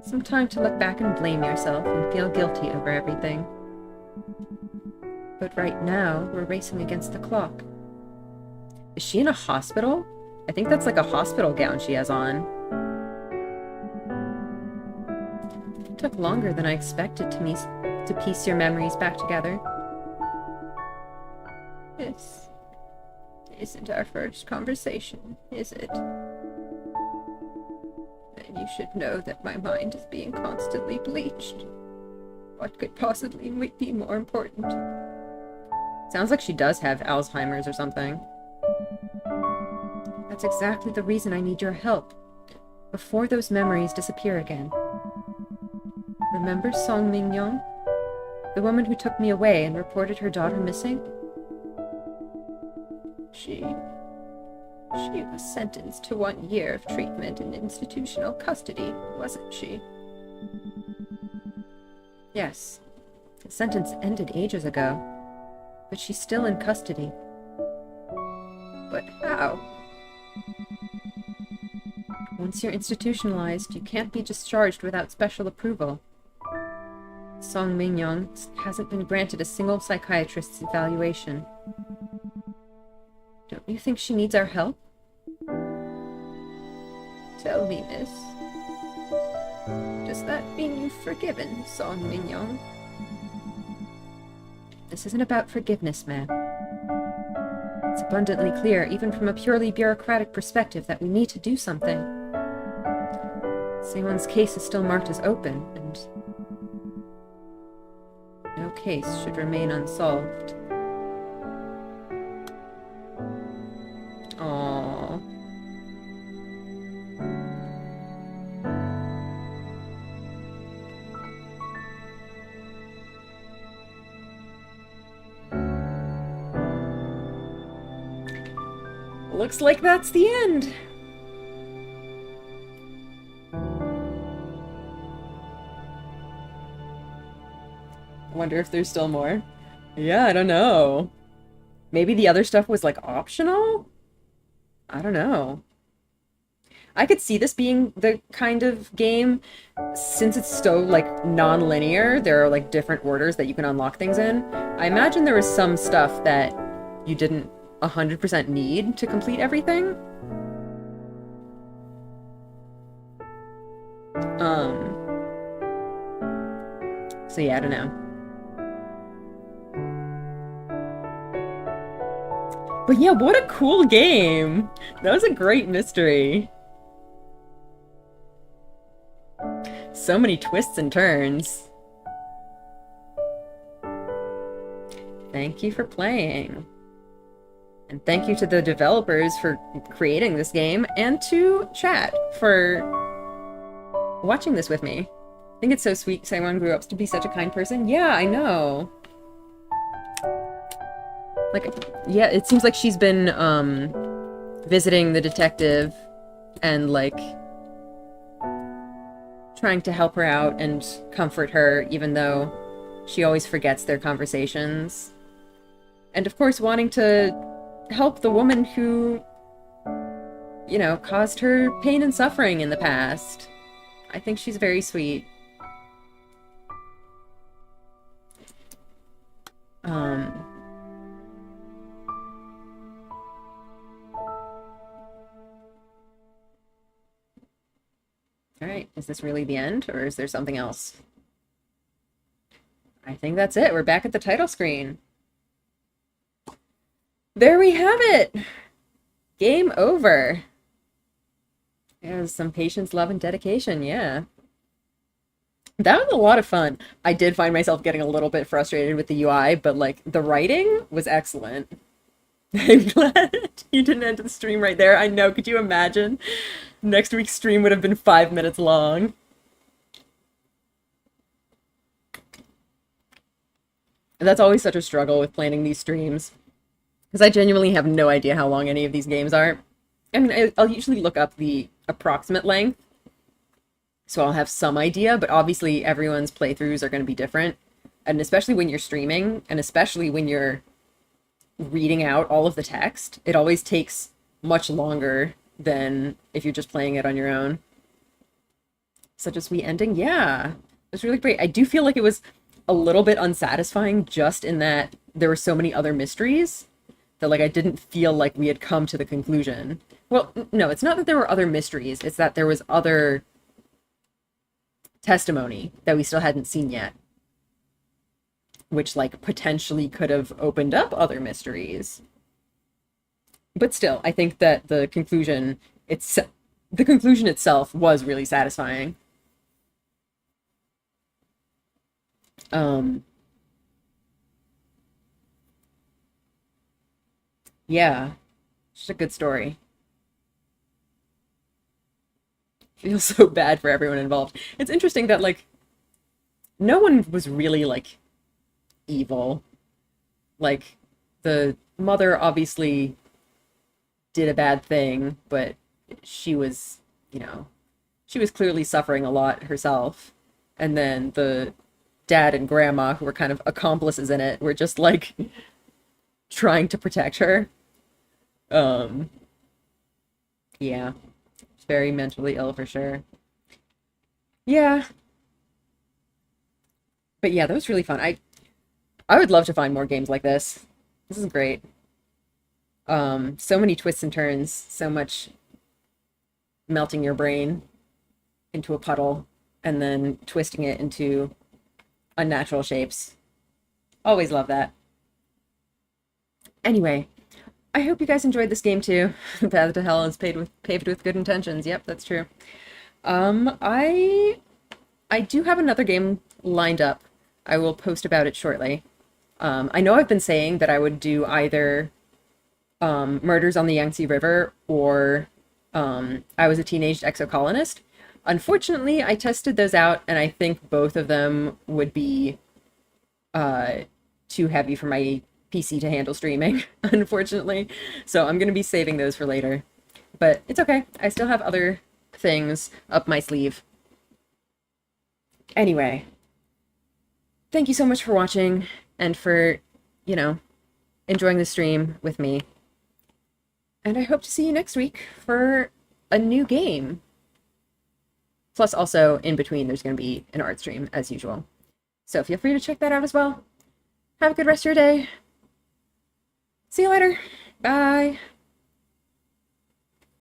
Some time to look back and blame yourself and feel guilty over everything. But right now, we're racing against the clock. Is she in a hospital? I think that's like a hospital gown she has on. It took longer than I expected to piece your memories back together. This isn't our first conversation, is it? And you should know that my mind is being constantly bleached. What could possibly be more important? Sounds like she does have Alzheimer's or something. That's exactly the reason I need your help. Before those memories disappear again. Remember Song Min-young? The woman who took me away and reported her daughter missing? She was sentenced to 1 year of treatment in institutional custody, wasn't she? Yes. The sentence ended ages ago. But she's still in custody. But how? Once you're institutionalized, you can't be discharged without special approval. Song Min-young hasn't been granted a single psychiatrist's evaluation. Don't you think she needs our help? Tell me, miss. Does that mean you've forgiven Song Min-young? This isn't about forgiveness, ma'am. It's abundantly clear, even from a purely bureaucratic perspective, that we need to do something. Seowon's case is still marked as open, and no case should remain unsolved. Aww. Looks like that's the end. I wonder if there's still more. Yeah, I don't know. Maybe the other stuff was like optional? I don't know. I could see this being the kind of game, since it's so like non-linear, there are like different orders that you can unlock things in. I imagine there was some stuff that you didn't 100% need to complete everything. So yeah, I don't know. But yeah, what a cool game! That was a great mystery. So many twists and turns. Thank you for playing. And thank you to the developers for creating this game, and to chat for watching this with me. I think it's so sweet Seowon grew up to be such a kind person. Yeah, I know. Like, yeah, it seems like she's been, visiting the detective and, like, trying to help her out and comfort her, even though she always forgets their conversations. And, of course, wanting to help the woman who, you know, caused her pain and suffering in the past. I think she's very sweet. Alright, is this really the end, or is there something else? I think that's it. We're back at the title screen. There we have it! Game over. There's some patience, love, and dedication, yeah. That was a lot of fun. I did find myself getting a little bit frustrated with the UI, but, like, the writing was excellent. I'm glad you didn't end the stream right there. I know, could you imagine? Next week's stream would have been 5 minutes long. And that's always such a struggle with planning these streams. Because I genuinely have no idea how long any of these games are. I mean, I'll usually look up the approximate length, so I'll have some idea, but obviously everyone's playthroughs are going to be different. And especially when you're streaming, and especially when you're reading out all of the text, it always takes much longer than if you're just playing it on your own. Such a sweet ending. Yeah, it was really great. I do feel like it was a little bit unsatisfying just in that there were so many other mysteries that, like, I didn't feel like we had come to the conclusion. Well, no, it's not that there were other mysteries. It's that there was other testimony that we still hadn't seen yet, which, like, potentially could have opened up other mysteries. But still, I think that the conclusion itself was really satisfying. Yeah, just a good story. Feels so bad for everyone involved. It's interesting that, like, no one was really, like, evil. Like, the mother obviously did a bad thing, but she was, you know, she was clearly suffering a lot herself. And then the dad and grandma, who were kind of accomplices in it, were just, like, trying to protect her. Um, yeah. She's very mentally ill for sure. Yeah. But yeah, that was really fun. I would love to find more games like this. This is great. So many twists and turns, so much melting your brain into a puddle and then twisting it into unnatural shapes. Always love that. Anyway, I hope you guys enjoyed this game too. The path to hell is paved with good intentions. Yep, that's true. I do have another game lined up. I will post about it shortly. I know I've been saying that I would do either Murders on the Yangtze River or I Was a Teenage Exocolonist. Unfortunately, I tested those out, and I think both of them would be too heavy for my PC to handle streaming, unfortunately. So I'm going to be saving those for later. But it's okay. I still have other things up my sleeve. Anyway, thank you so much for watching and for, you know, enjoying the stream with me. And I hope to see you next week for a new game. Plus, also, in between, there's going to be an art stream, as usual. So feel free to check that out as well. Have a good rest of your day. See you later. Bye.